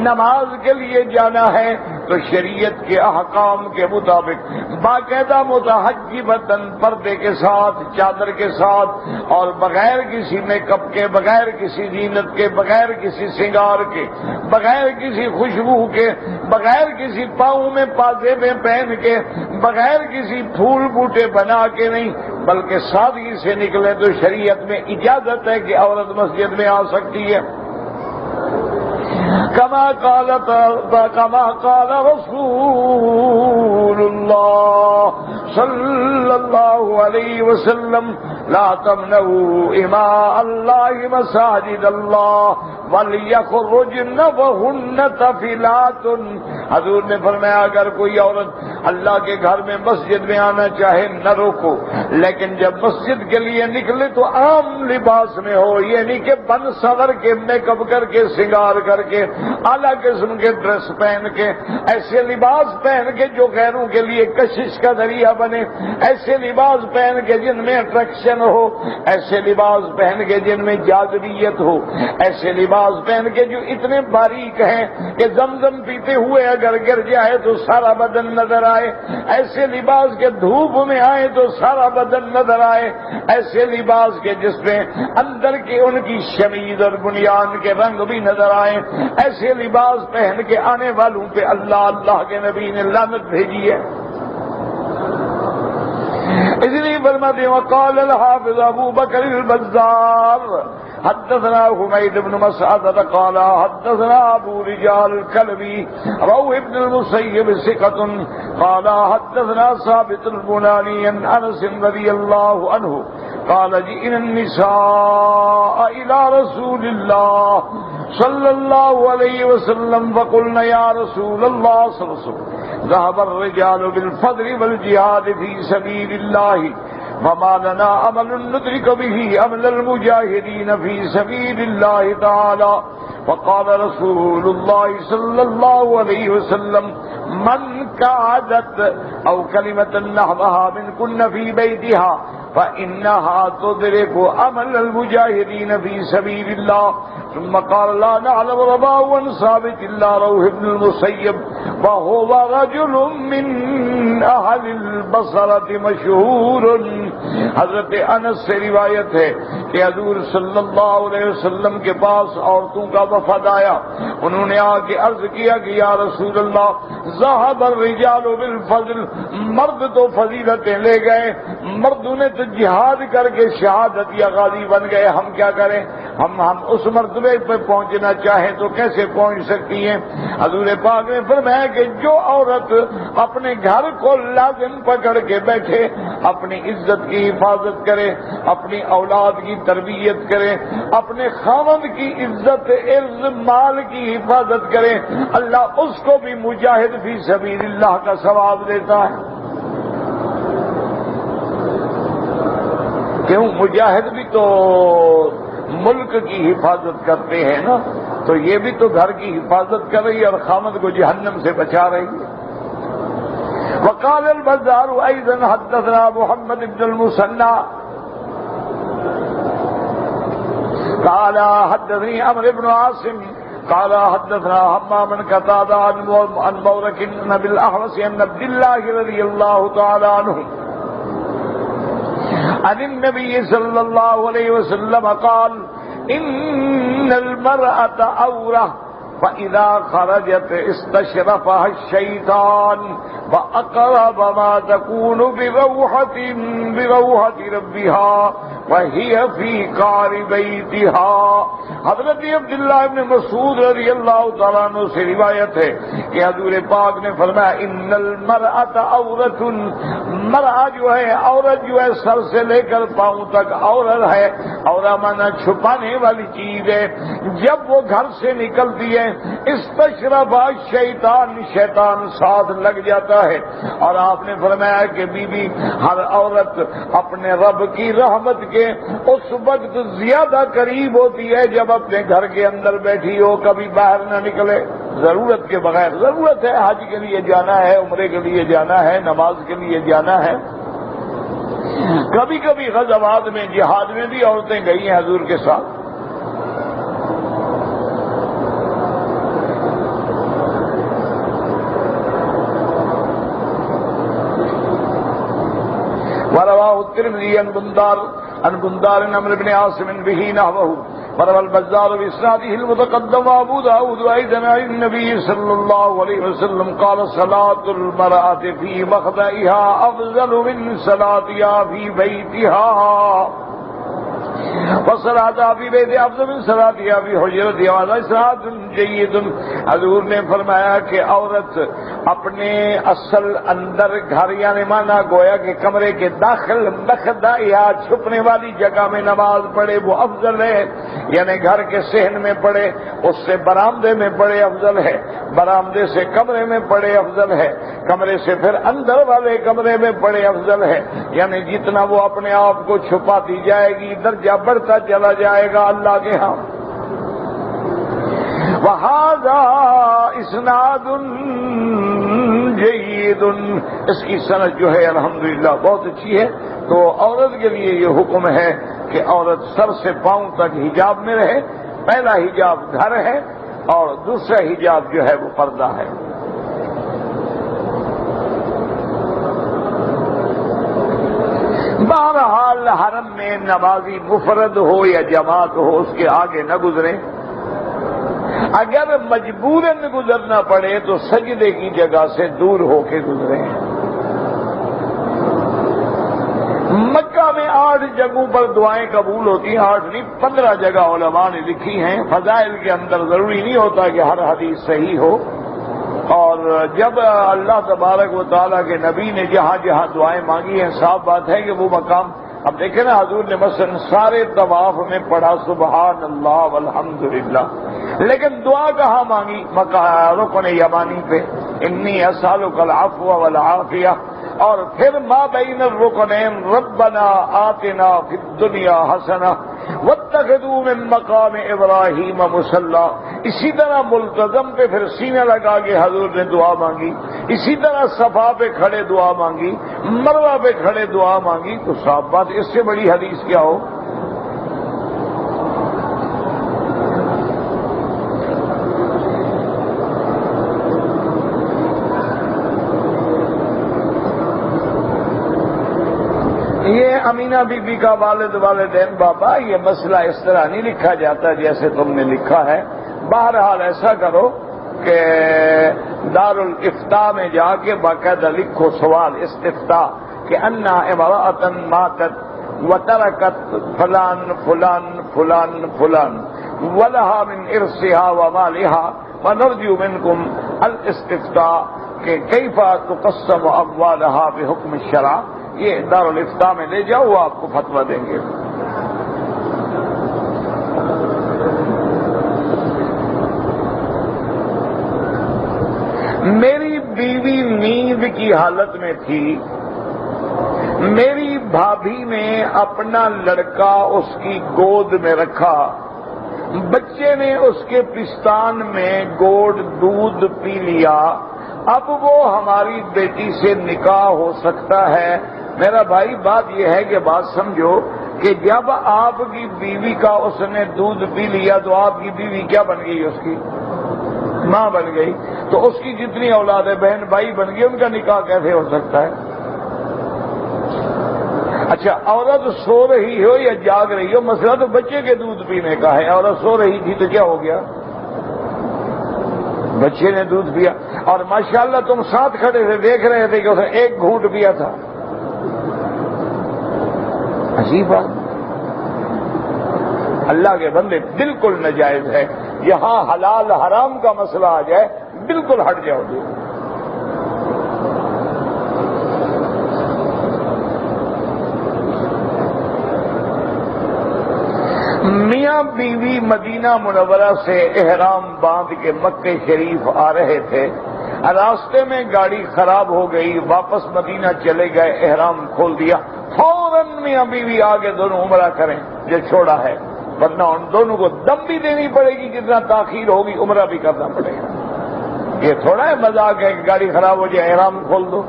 نماز کے لیے جانا ہے تو شریعت کے احکام کے مطابق باقاعدہ متحجبتاً، پردے کے ساتھ، چادر کے ساتھ، اور بغیر کسی میک اپ کے، بغیر کسی زینت کے، بغیر کسی سنگار کے، بغیر کسی خوشبو کے، بغیر کسی پاؤں میں پاجامے پہن کے، بغیر کسی پھول بوٹے بنا کے نہیں، بلکہ سادگی سے نکلے تو شریعت میں اجازت ہے کہ عورت مسجد میں آ سکتی ہے۔ كما قال رسول الله صلى الله عليه وسلم لا تمنعوا إماء الله مساجد الله وَلْيَخْرُجْنَ وَهُنَّ تَفِلَاتٌ، حضور نے فرمایا اگر کوئی عورت اللہ کے گھر میں مسجد میں آنا چاہے نہ روکو، لیکن جب مسجد کے لیے نکلے تو عام لباس میں ہو، یہ نہیں کہ بن سور کے، میک اپ کر کے، سنگار کر کے، اعلیٰ قسم کے ڈریس پہن کے، ایسے لباس پہن کے جو غیروں کے لیے کشش کا ذریعہ بنے، ایسے لباس پہن کے جن میں اٹریکشن ہو، ایسے لباس پہن کے جن میں جاذبیت ہو، ایسے لباس پہن کے جو اتنے باریک ہیں کہ زمزم پیتے ہوئے اگر گر جائے تو سارا بدن نظر آئے، ایسے لباس کے دھوپ میں آئے تو سارا بدن نظر آئے، ایسے لباس کے جس میں اندر کے ان کی شمید اور بنیان کے رنگ بھی نظر آئے، ایسے لباس پہن کے آنے والوں پہ اللہ کے نبی نے لعنت بھیجی ہے۔ اس لیے فرماتے ہیں وقال الحافظ ابو بکر البزار حدثنا حمید بن مسعدة قال حدثنا ابو رجال الكلبي روح ابن المسيب ثقة قال حدثنا ثابت البناني عن انس رضي الله عنه قال جئنا النساء الى رسول الله صلى الله عليه وسلم فقلنا يا رسول الله صلى الله عليه وسلم ذهب الرجال بالفضل والجهاد في سبيل الله وما لنا عمل ندرك به عمل المجاهدين في سبيل الله تعالى فقال رسول الله صلى الله عليه وسلم من كعدت او كلمة نحوها من كن في بيتها فإنها تدرك عمل المجاهدين في سبيل الله ثم قال لا نعلم رباه عن ثابت الا روح ابن المسیب وهو رجل من اهل البصرة مشهور. حضرت انس سے روایت ہے کہ حضور صلی اللہ علیہ وسلم کے پاس عورتوں کا وفد آیا. انہوں نے آ کے عرض کیا کہ یا رسول اللہ ذهب الرجال بالفضل، مرد تو فضیلتیں لے گئے، مردوں نے تو جہاد کر کے شہادت یا غازی بن گئے، ہم کیا کریں؟ ہم اس مرتبے پہ پہنچنا چاہیں تو کیسے پہنچ سکتی ہیں؟ حضور پاک نے فرمایا کہ جو عورت اپنے گھر کو لازم پکڑ کے بیٹھے، اپنی عزت کی حفاظت کرے، اپنی اولاد کی تربیت کرے، اپنے خاوند کی عزت عرض مال کی حفاظت کرے، اللہ اس کو بھی مجاہد فی سبیل اللہ کا ثواب دیتا ہے. کیوں؟ مجاہد بھی تو ملک کی حفاظت کرتے ہیں نا، تو یہ بھی تو گھر کی حفاظت کر رہی ہے اور خامد کو جہنم سے بچا رہی ہے. وقال البزار ايضا حدثنا محمد بن المثنى قال حدثني عمرو بن عاصم قال حدثنا حمام بن قتادة عن مورك بن الأحوص عن عبد الله رضي الله تعالى عنه عن النبي صلى الله عليه وسلم قال إن المرأة عورة فإذا خرجت استشرفها الشيطان وأقرب ما تكون بروحة ربها وهي في قعر بيتها. حضرت عبداللہ ابن مسعود رضی اللہ تعالیٰ عنہ سے روایت ہے کہ حضور پاک نے فرمایا ان المرأة عورت، مرأة جو ہے، عورت جو ہے سر سے لے کر پاؤں تک عورت ہے. عورت مانا چھپانے والی چیز ہے. جب وہ گھر سے نکلتی ہے استشرف شیطان، شیطان ساتھ لگ جاتا ہے. اور آپ نے فرمایا کہ بی بی ہر عورت اپنے رب کی رحمت کے اس وقت زیادہ قریب ہوتی ہے جب اپنے گھر کے اندر بیٹھی ہو، کبھی باہر نہ نکلے ضرورت کے بغیر. ضرورت ہے، حج کے لیے جانا ہے، عمرے کے لیے جانا ہے، نماز کے لیے جانا ہے. کبھی کبھی غزوات میں، جہاد میں بھی عورتیں گئی ہیں حضور کے ساتھ. ورواه الترمذي عن بندار عمرو بن عاصم به نحوه وروى البزار بإسناده المتقدم وأبو داود أيضا عن النبي صلى الله عليه وسلم قال صلاة المرأة في مخدئها أفضل من صلاتها في بيتها وصلاة فی بیت افضل من صلاتها فی حجرتها وهذا اسناد جید. حضور نے فرمایا کہ عورت اپنے اصل اندر گھر یعنی مانا گویا کہ کمرے کے داخل مخدئها چھپنے والی جگہ میں نماز پڑھے وہ افضل ہے. یعنی گھر کے صحن میں پڑھے، اس سے برآمدے میں پڑھے افضل ہے، برآمدے سے کمرے میں پڑھے افضل ہے، کمرے سے پھر اندر والے کمرے میں پڑھے افضل ہے. یعنی جتنا وہ اپنے آپ کو چھپاتی جائے گی درجہ بڑھتا چلا جائے گا اللہ کے ہاں. وہذا اسناد جید، اس کی سند جو ہے الحمدللہ بہت اچھی ہے. تو عورت کے لیے یہ حکم ہے کہ عورت سر سے پاؤں تک حجاب میں رہے. پہلا حجاب گھر ہے اور دوسرا حجاب جو ہے وہ پردہ ہے. بہرحال حرم میں نمازی مفرد ہو یا جماعت ہو اس کے آگے نہ گزریں. اگر مجبوراً گزرنا پڑے تو سجدے کی جگہ سے دور ہو کے گزریں. مکہ میں 8 جگہوں پر دعائیں قبول ہوتی ہیں، 8 نہیں 15 جگہ علماء نے لکھی ہیں. فضائل کے اندر ضروری نہیں ہوتا کہ ہر حدیث صحیح ہو. اور جب اللہ تبارک و تعالیٰ کے نبی نے جہاں جہاں دعائیں مانگی ہیں صاف بات ہے کہ وہ مقام، اب دیکھیں نا حضور نے مثلا سارے طواف میں پڑھا سبحان اللہ والحمدللہ، لیکن دعا کہاں مانگی؟ رکن یمانی پہ انی اسالک العفو والعافیہ. اور پھر ما بین الرکنین ربنا آتنا فی الدنیا حسنہ واتخذوا من مقام ابراہیم مصلی. اسی طرح ملتزم پہ پھر سینہ لگا کے حضور نے دعا مانگی. اسی طرح صفا پہ کھڑے دعا مانگی، مروہ پہ کھڑے دعا مانگی. تو صاف بات اس سے بڑی حدیث کیا ہو؟ آمینہ بی بی کا والد والدین بابا یہ مسئلہ اس طرح نہیں لکھا جاتا جیسے تم نے لکھا ہے، بہرحال ایسا کرو کہ دارالفتاء میں جا کے باقاعدہ لکھو سوال استفتاء کہ انا امرأۃ ماتت وترکت فلان فلان فلان فلان ولها من ارثها ومالها ونرجو منکم الاستفتاء کہ کیف تقسم اموالها بحکم الشرع. یہ دارالفتاء میں لے جاؤ، وہ آپ کو فتویٰ دیں گے. میری بیوی نیند کی حالت میں تھی، میری بھابھی نے اپنا لڑکا اس کی گود میں رکھا، بچے نے اس کے پستان میں گوڑ دودھ پی لیا، اب وہ ہماری بیٹی سے نکاح ہو سکتا ہے؟ میرا بھائی بات یہ ہے کہ بات سمجھو کہ جب آپ کی بیوی کا اس نے دودھ پی لیا تو آپ کی بیوی کیا بن گئی؟ اس کی ماں بن گئی. تو اس کی جتنی اولاد ہے بہن بھائی بن گئی، ان کا نکاح کیسے ہو سکتا ہے؟ اچھا عورت سو رہی ہو یا جاگ رہی ہو، مسئلہ تو بچے کے دودھ پینے کا ہے. عورت سو رہی تھی تو کیا ہو گیا؟ بچے نے دودھ پیا، اور ماشاءاللہ تم ساتھ کھڑے تھے دیکھ رہے تھے کہ اس نے ایک گھونٹ پیا تھا. عجیب بات. اللہ کے بندے بالکل ناجائز ہے. یہاں حلال حرام کا مسئلہ آ جائے بالکل ہٹ جاؤ گے. میاں بیوی مدینہ منورہ سے احرام باندھ کے مکہ شریف آ رہے تھے، راستے میں گاڑی خراب ہو گئی، واپس مدینہ چلے گئے، احرام کھول دیا، فوراً میاں بیوی آگے دونوں عمرہ کریں جو چھوڑا ہے، ورنہ ان دونوں کو دم بھی دینی پڑے گی، جتنا تاخیر ہوگی عمرہ بھی کرنا پڑے گا. یہ تھوڑا ہے مذاق ہے کہ گاڑی خراب ہو جائے احرام کھول دو.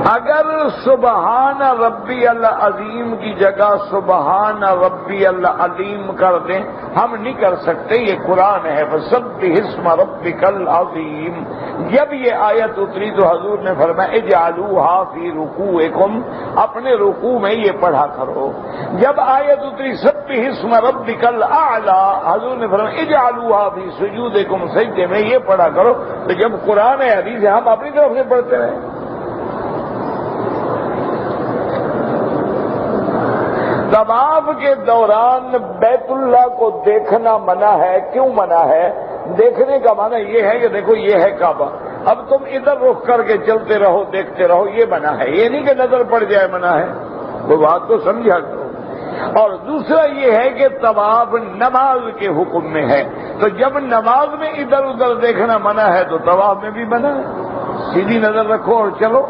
اگر سبحان ربی العظیم کی جگہ سبحان ربی العلیم کر دیں، ہم نہیں کر سکتے، یہ قرآن ہے. فسبح اسم ربک العظیم. جب یہ آیت اتری تو حضور نے فرمایا اجعلوها فی رکوعکم، اپنے رکوع میں یہ پڑھا کرو. جب آیت اتری سبح اسم ربک الاعلی، حضور نے فرمایا اجعلوها فی سجودکم، سجدے میں یہ پڑھا کرو. تو جب قرآن ہے حدیث ہے، ہم اپنی طرف سے پڑھتے رہیں. طواف کے دوران بیت اللہ کو دیکھنا منع ہے. کیوں منع ہے؟ دیکھنے کا معنی یہ ہے کہ دیکھو یہ ہے کعبہ، اب تم ادھر رخ کر کے چلتے رہو دیکھتے رہو، یہ منع ہے. یہ نہیں کہ نظر پڑ جائے منع ہے، وہ بات کو سمجھا کرو. اور دوسرا یہ ہے کہ طواف نماز کے حکم میں ہے، تو جب نماز میں ادھر ادھر دیکھنا منع ہے تو طواف میں بھی منع ہے. سیدھی نظر رکھو اور چلو.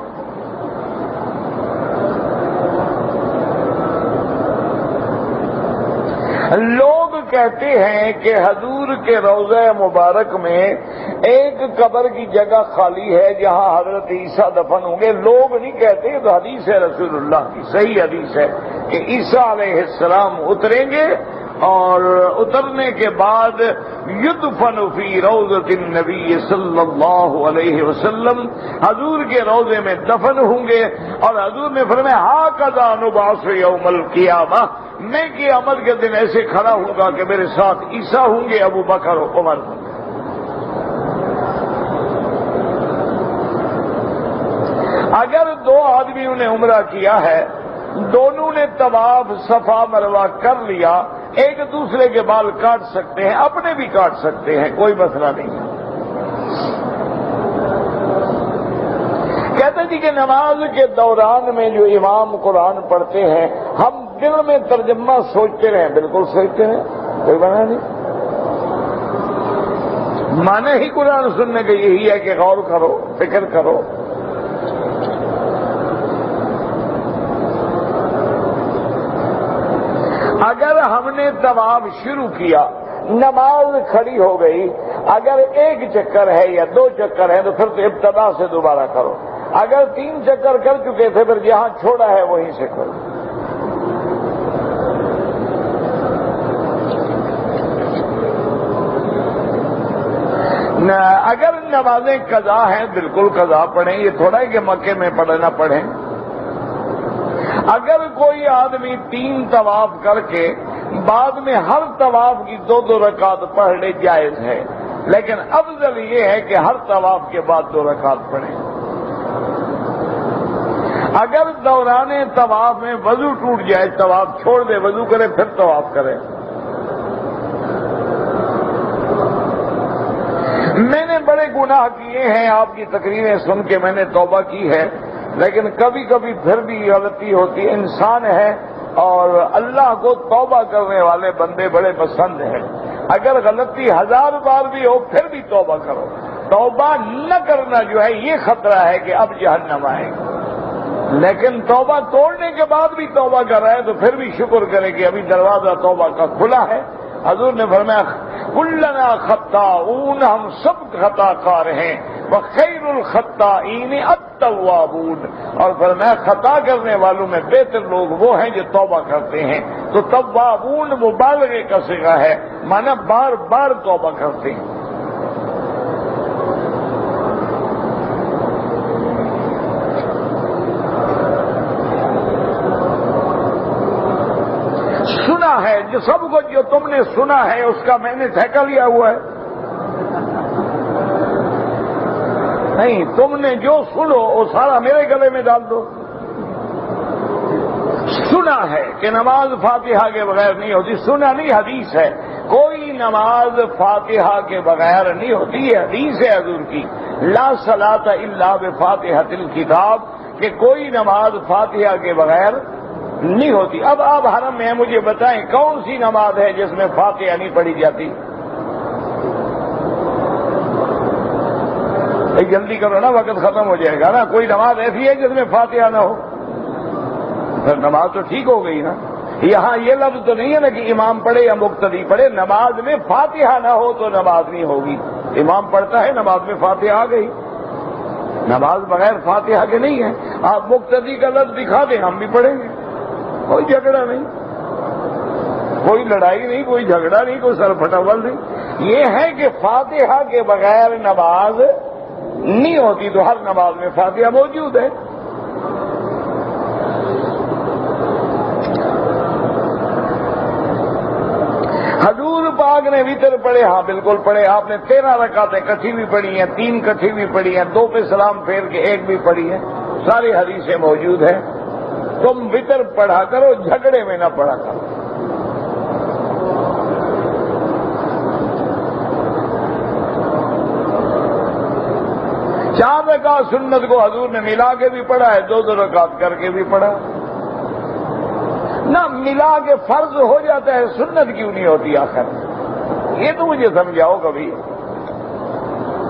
لوگ کہتے ہیں کہ حضور کے روضہ مبارک میں ایک قبر کی جگہ خالی ہے جہاں حضرت عیسیٰ دفن ہوں گے. لوگ نہیں کہتے، یہ تو حدیث ہے رسول اللہ کی، صحیح حدیث ہے کہ عیسیٰ علیہ السلام اتریں گے اور اترنے کے بعد یدفن فی روضۃ النبی صلی اللہ علیہ وسلم، حضور کے روضے میں دفن ہوں گے. اور حضور نے فرمایا ھذا نبعث یوم القیامہ، میں قیامت کے دن ایسے کھڑا ہوں گا کہ میرے ساتھ عیسیٰ ہوں گے، ابو بکر و عمر ہوں گے. اگر دو آدمیوں نے عمرہ کیا ہے، دونوں نے طواف صفا مروہ کر لیا، ایک دوسرے کے بال کاٹ سکتے ہیں، اپنے بھی کاٹ سکتے ہیں، کوئی مسئلہ نہیں ہے. کہتے جی کہ نماز کے دوران میں جو امام قرآن پڑھتے ہیں ہم دل میں ترجمہ سوچتے رہیں. بالکل سوچتے رہیں، کوئی منع نہیں. معنی ہی قرآن سننے کا یہی ہے کہ غور کرو، فکر کرو. اگر ہم نے طواف شروع کیا، نماز کھڑی ہو گئی، اگر ایک چکر ہے یا دو چکر ہے تو پھر تو ابتدا سے دوبارہ کرو. اگر 3 چکر کر چکے تھے پھر جہاں چھوڑا ہے وہیں سے کرو. اگر نمازیں قضا ہیں بالکل قضا پڑھیں، یہ تھوڑا ہے کہ مکے میں پڑھنا پڑھیں۔ اگر کوئی آدمی 3 طواف کر کے بعد میں ہر طواف کی 2 رکعت پڑھ لے جائز ہے، لیکن افضل یہ ہے کہ ہر طواف کے بعد 2 رکعت پڑھیں۔ اگر دوران طواف میں وضو ٹوٹ جائے، طواف چھوڑ دے، وضو کرے پھر طواف کرے۔ میں نے بڑے گناہ کیے ہیں، آپ کی تقریریں سن کے میں نے توبہ کی ہے، لیکن کبھی کبھی پھر بھی غلطی ہوتی ہے، انسان ہے اور اللہ کو توبہ کرنے والے بندے بڑے پسند ہیں۔ اگر غلطی 1000 بار بھی ہو پھر بھی توبہ کرو۔ توبہ نہ کرنا جو ہے یہ خطرہ ہے کہ اب جہنم آئے گا، لیکن توبہ توڑنے کے بعد بھی توبہ کر رہا ہے تو پھر بھی شکر کرے کہ ابھی دروازہ توبہ کا کھلا ہے۔ حضور نے فرمایا کلنا خطاؤون، ہم سب خطا کار ہیں، وخیر الخطائین التوابون، اور فرمایا خطا کرنے والوں میں بہتر لوگ وہ ہیں جو توبہ کرتے ہیں۔ تو توابون مبالغے کا صیغہ ہے، مانا بار بار توبہ کرتے ہیں۔ سنا ہے جو سب کچھ جو تم نے سنا ہے اس کا میں نے ٹھیکہ لیا ہوا ہے؟ نہیں، تم نے جو سنو وہ سارا میرے گلے میں ڈال دو۔ سنا ہے کہ نماز فاتحہ کے بغیر نہیں ہوتی، سنا نہیں حدیث ہے، کوئی نماز فاتحہ کے بغیر نہیں ہوتی، یہ حدیث ہے حضور کی، لا صلاۃ الا بفاتحۃ الکتاب، کہ کوئی نماز فاتحہ کے بغیر نہیں ہوتی۔ اب آپ حرم میں مجھے بتائیں کون سی نماز ہے جس میں فاتحہ نہیں پڑھی جاتی؟ جلدی کرو نا، وقت ختم ہو جائے گا نا۔ کوئی نماز ایسی ہے جس میں فاتحہ نہ ہو؟ پھر نماز تو ٹھیک ہو گئی نا۔ یہاں یہ لفظ تو نہیں ہے نا کہ امام پڑھے یا مقتدی پڑھے، نماز میں فاتحہ نہ ہو تو نماز نہیں ہوگی۔ امام پڑھتا ہے، نماز میں فاتحہ آ گئی، نماز بغیر فاتحہ کے نہیں ہے۔ آپ مقتدی کا لفظ دکھا دیں، ہم بھی پڑھیں گے، کوئی جھگڑا نہیں، کوئی لڑائی نہیں، کوئی جھگڑا نہیں، کوئی سر پھٹاول نہیں۔ یہ ہے کہ فاتحہ کے بغیر نماز نہیں ہوتی، تو ہر نماز میں فاتحہ موجود ہے۔ حضور پاک نے وتر پڑھے، ہاں بالکل پڑھے۔ آپ نے 13 رکعتیں کٹھی بھی پڑھی ہیں، 3 کٹھی بھی پڑھی ہیں، 2 پہ سلام پھیر کے 1 بھی پڑھی ہے، ساری حدیثیں موجود ہیں۔ تم وتر پڑھا کرو، جھگڑے میں نہ پڑھا کرو۔ چار رکعت سنت کو حضور نے ملا کے بھی پڑھا ہے، 2 رکعت کر کے بھی پڑھا۔ نہ ملا کے فرض ہو جاتا ہے، سنت کیوں نہیں ہوتی آخر؟ یہ تو مجھے سمجھاؤ کبھی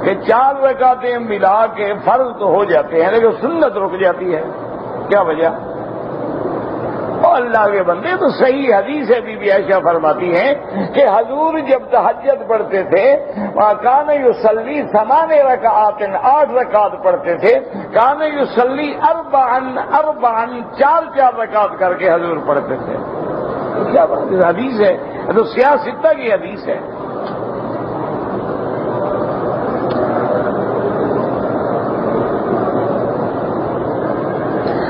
کہ 4 رکعتیں ملا کے فرض تو ہو جاتے ہیں لیکن سنت رک جاتی ہے، کیا وجہ؟ اللہ کے بندے، تو صحیح حدیث ہے، بی بی عائشہ فرماتی ہیں کہ حضور جب تہجد پڑھتے تھے کان یصلی 8 رکعات، 8 رکعت پڑھتے تھے، کان یصلی 4 رکعت کر کے حضور پڑھتے تھے۔ کیا بات ہے، حدیث ہے، تو سیاہ ستہ کی حدیث ہے۔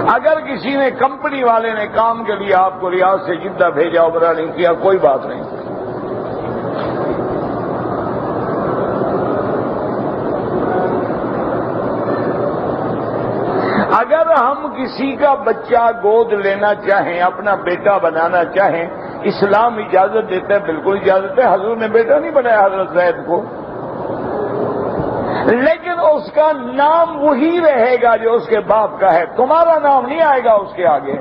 اگر کسی نے کمپنی والے نے کام کے لیے آپ کو ریاض سے جدہ بھیجا، عمرہ نہیں کیا، کوئی بات نہیں۔ اگر ہم کسی کا بچہ گود لینا چاہیں، اپنا بیٹا بنانا چاہیں، اسلام اجازت دیتا ہے، بالکل اجازت ہے۔ حضور نے بیٹا نہیں بنایا حضرت زید کو، لیکن اس کا نام وہی رہے گا جو اس کے باپ کا ہے، تمہارا نام نہیں آئے گا اس کے آگے۔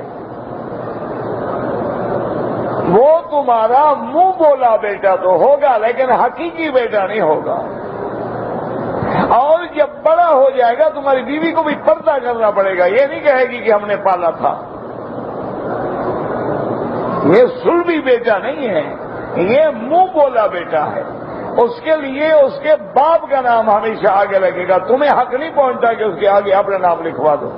وہ تمہارا منہ بولا بیٹا تو ہوگا لیکن حقیقی بیٹا نہیں ہوگا۔ اور جب بڑا ہو جائے گا تمہاری بیوی کو بھی پردہ کرنا پڑے گا، یہ نہیں کہے گی کہ ہم نے پالا تھا۔ یہ سلبی بیٹا نہیں ہے، یہ منہ بولا بیٹا ہے۔ اس کے لیے اس کے باپ کا نام ہمیشہ آگے لگے گا، تمہیں حق نہیں پہنچتا کہ اس کے آگے اپنا نام لکھوا دو۔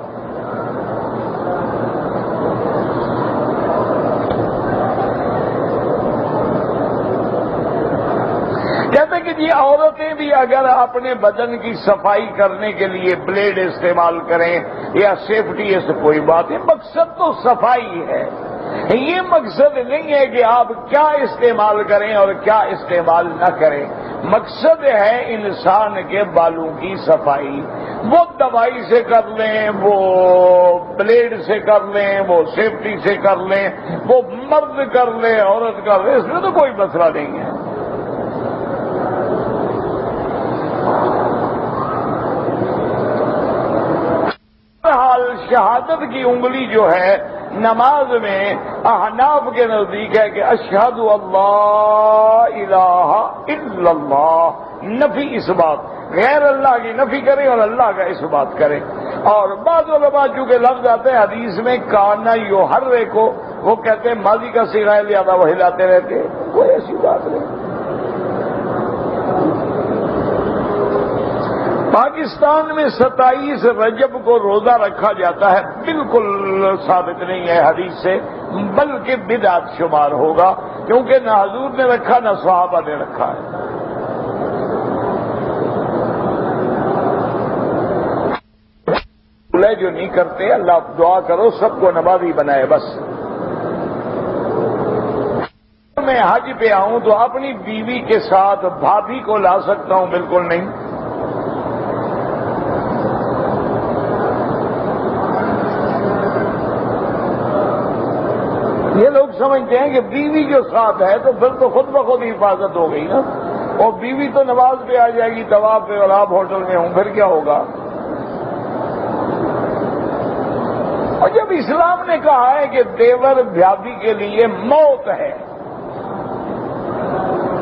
کہتے ہیں کہ جی عورتیں بھی اگر اپنے بدن کی صفائی کرنے کے لیے بلیڈ استعمال کریں یا سیفٹی سے کوئی بات ہے، مقصد تو صفائی ہے۔ یہ مقصد نہیں ہے کہ آپ کیا استعمال کریں اور کیا استعمال نہ کریں، مقصد ہے انسان کے بالوں کی صفائی۔ وہ دوائی سے کر لیں، وہ بلیڈ سے کر لیں، وہ سیفٹی سے کر لیں، وہ مرد کر لیں، عورت کر لیں، اس میں تو کوئی مسئلہ نہیں ہے۔ حال شہادت کی انگلی جو ہے نماز میں احناف کے نزدیک ہے کہ اشہد اللہ الہ الا اللہ، نفی اس بات، غیر اللہ کی نفی کرے اور اللہ کا اس بات کرے۔ اور بعض علماء چونکہ لفظ آتے ہیں حدیث میں کانا یحرکو، وہ کہتے ہیں ماضی کا صیغہ ہے لہذا وہ ہلاتے رہتے، کوئی ایسی بات نہیں۔ پاکستان میں 27 رجب کو روزہ رکھا جاتا ہے، بالکل ثابت نہیں ہے حدیث سے، بلکہ بدعت شمار ہوگا، کیونکہ نہ حضور نے رکھا نہ صحابہ نے رکھا ہے۔ جو نہیں کرتے اللہ دعا کرو سب کو نمازی بنائے بس۔ میں حج پہ آؤں تو اپنی بیوی کے ساتھ بھابھی کو لا سکتا ہوں؟ بالکل نہیں۔ یہ لوگ سمجھتے ہیں کہ بیوی جو ساتھ ہے تو پھر تو خود بخود حفاظت ہو گئی نا، اور بیوی تو نماز پہ آ جائے گی طواف پہ اور آپ ہوٹل میں ہوں، پھر کیا ہوگا؟ اور جب اسلام نے کہا ہے کہ دیور بھابھی کے لیے موت ہے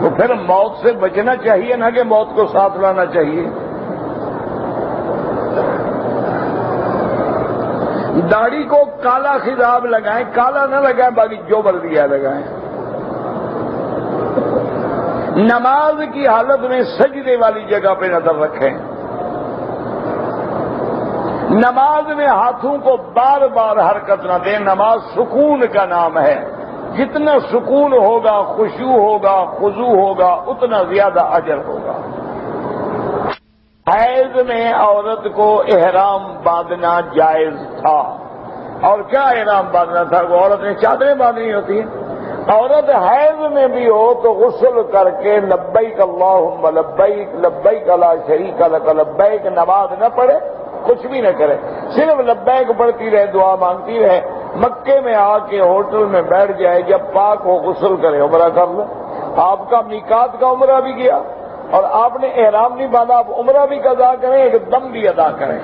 تو پھر موت سے بچنا چاہیے نہ کہ موت کو ساتھ لانا چاہیے۔ داڑھی کو کالا خضاب لگائیں، کالا نہ لگائیں، باقی جو بلدیا لگائیں۔ نماز کی حالت میں سجدے والی جگہ پہ نظر رکھیں۔ نماز میں ہاتھوں کو بار بار حرکت نہ دیں، نماز سکون کا نام ہے، جتنا سکون ہوگا، خشوع ہوگا، خضوع ہوگا، اتنا زیادہ اجر ہوگا۔ حیض میں عورت کو احرام باندھنا جائز تھا، اور کیا احرام باندھنا تھا؟ وہ عورت نے چادریں باندھنی ہوتی ہیں۔ عورت حیض میں بھی ہو تو غسل کر کے لبیک اللہم لبیک لبیک لا شریک لک لبیک نماز نہ پڑھے، کچھ بھی نہ کرے، صرف لبیک پڑھتی رہے، دعا مانگتی رہے، مکے میں آ کے ہوٹل میں بیٹھ جائے، جب پاک ہو غسل کرے، عمرہ کر لو۔ آپ کا میقات کا عمرہ بھی گیا اور آپ نے احرام نہیں باندھا، آپ عمرہ بھی ادا کریں، ایک دم بھی ادا کریں۔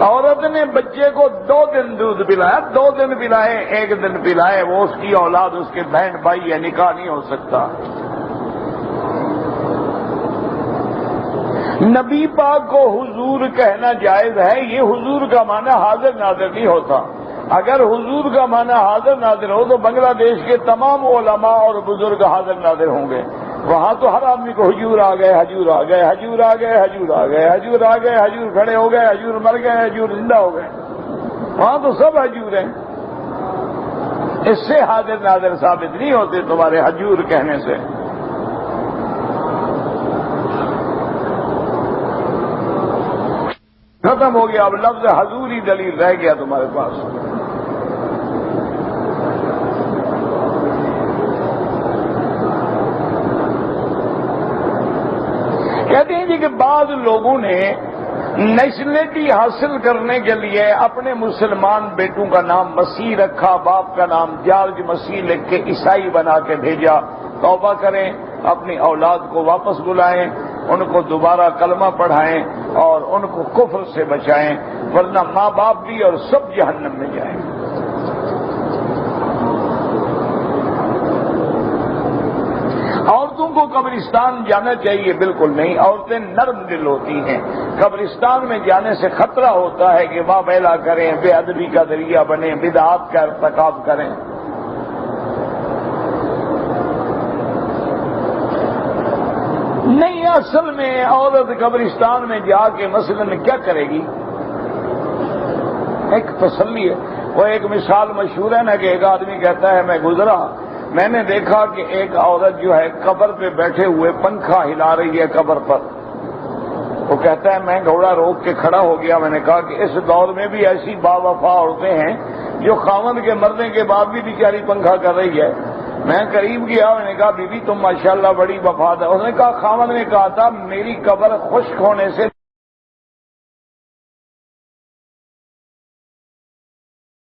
عورت نے بچے کو 2 دن دودھ پلایا، 2 دن پلائے، 1 دن پلائے، وہ اس کی اولاد، اس کے بہن بھائی ہے، نکاح نہیں ہو سکتا۔ نبی پاک کو حضور کہنا جائز ہے، یہ حضور کا معنی حاضر ناظر نہیں ہوتا۔ اگر حضور کا معنی حاضر ناظر ہو تو بنگلہ دیش کے تمام علماء اور بزرگ حاضر ناظر ہوں گے، وہاں تو ہر آدمی کو حضور آ گئے، حضور آ گئے، حضور آ گئے، حضور آ گئے، حضور آ گئے، حضور کھڑے ہو گئے، حضور مر گئے، حضور زندہ ہو گئے، وہاں تو سب حضور ہیں۔ اس سے حاضر ناظر ثابت نہیں ہوتے تمہارے حضور کہنے سے۔ ختم ہو گیا، اب لفظ حضور ہی دلیل رہ گیا تمہارے پاس۔ کہتے ہیں جی کہ بعض لوگوں نے نیشنلٹی حاصل کرنے کے لیے اپنے مسلمان بیٹوں کا نام مسیح رکھا، باپ کا نام جارج مسیح لکھ کے عیسائی بنا کے بھیجا۔ توبہ کریں، اپنی اولاد کو واپس بلائیں، ان کو دوبارہ کلمہ پڑھائیں اور ان کو کفر سے بچائیں، ورنہ ماں باپ بھی اور سب جہنم میں جائیں۔ عورتوں کو قبرستان جانا چاہیے؟ بالکل نہیں، عورتیں نرم دل ہوتی ہیں، قبرستان میں جانے سے خطرہ ہوتا ہے کہ ماں بیلا کریں، بے ادبی کا ذریعہ بنیں، بدعات کا ارتکاب کریں۔ نہیں، اصل میں عورت قبرستان میں جا کے مثلاً کیا کرے گی؟ ایک تسلی ہے، وہ ایک مثال مشہور ہے نا کہ ایک آدمی کہتا ہے میں گزرا، میں نے دیکھا کہ ایک عورت جو ہے قبر پہ بیٹھے ہوئے پنکھا ہلا رہی ہے قبر پر۔ وہ کہتا ہے میں گھوڑا روک کے کھڑا ہو گیا، میں نے کہا کہ اس دور میں بھی ایسی با وفا عورتیں ہیں جو خاوند کے مرنے کے بعد بھی بیچاری پنکھا کر رہی ہے۔ میں قریب گیا، میں نے کہا بی بی تم ماشاءاللہ بڑی وفادار۔ اس نے کہا خاوند نے کہا تھا میری قبر خشک ہونے سے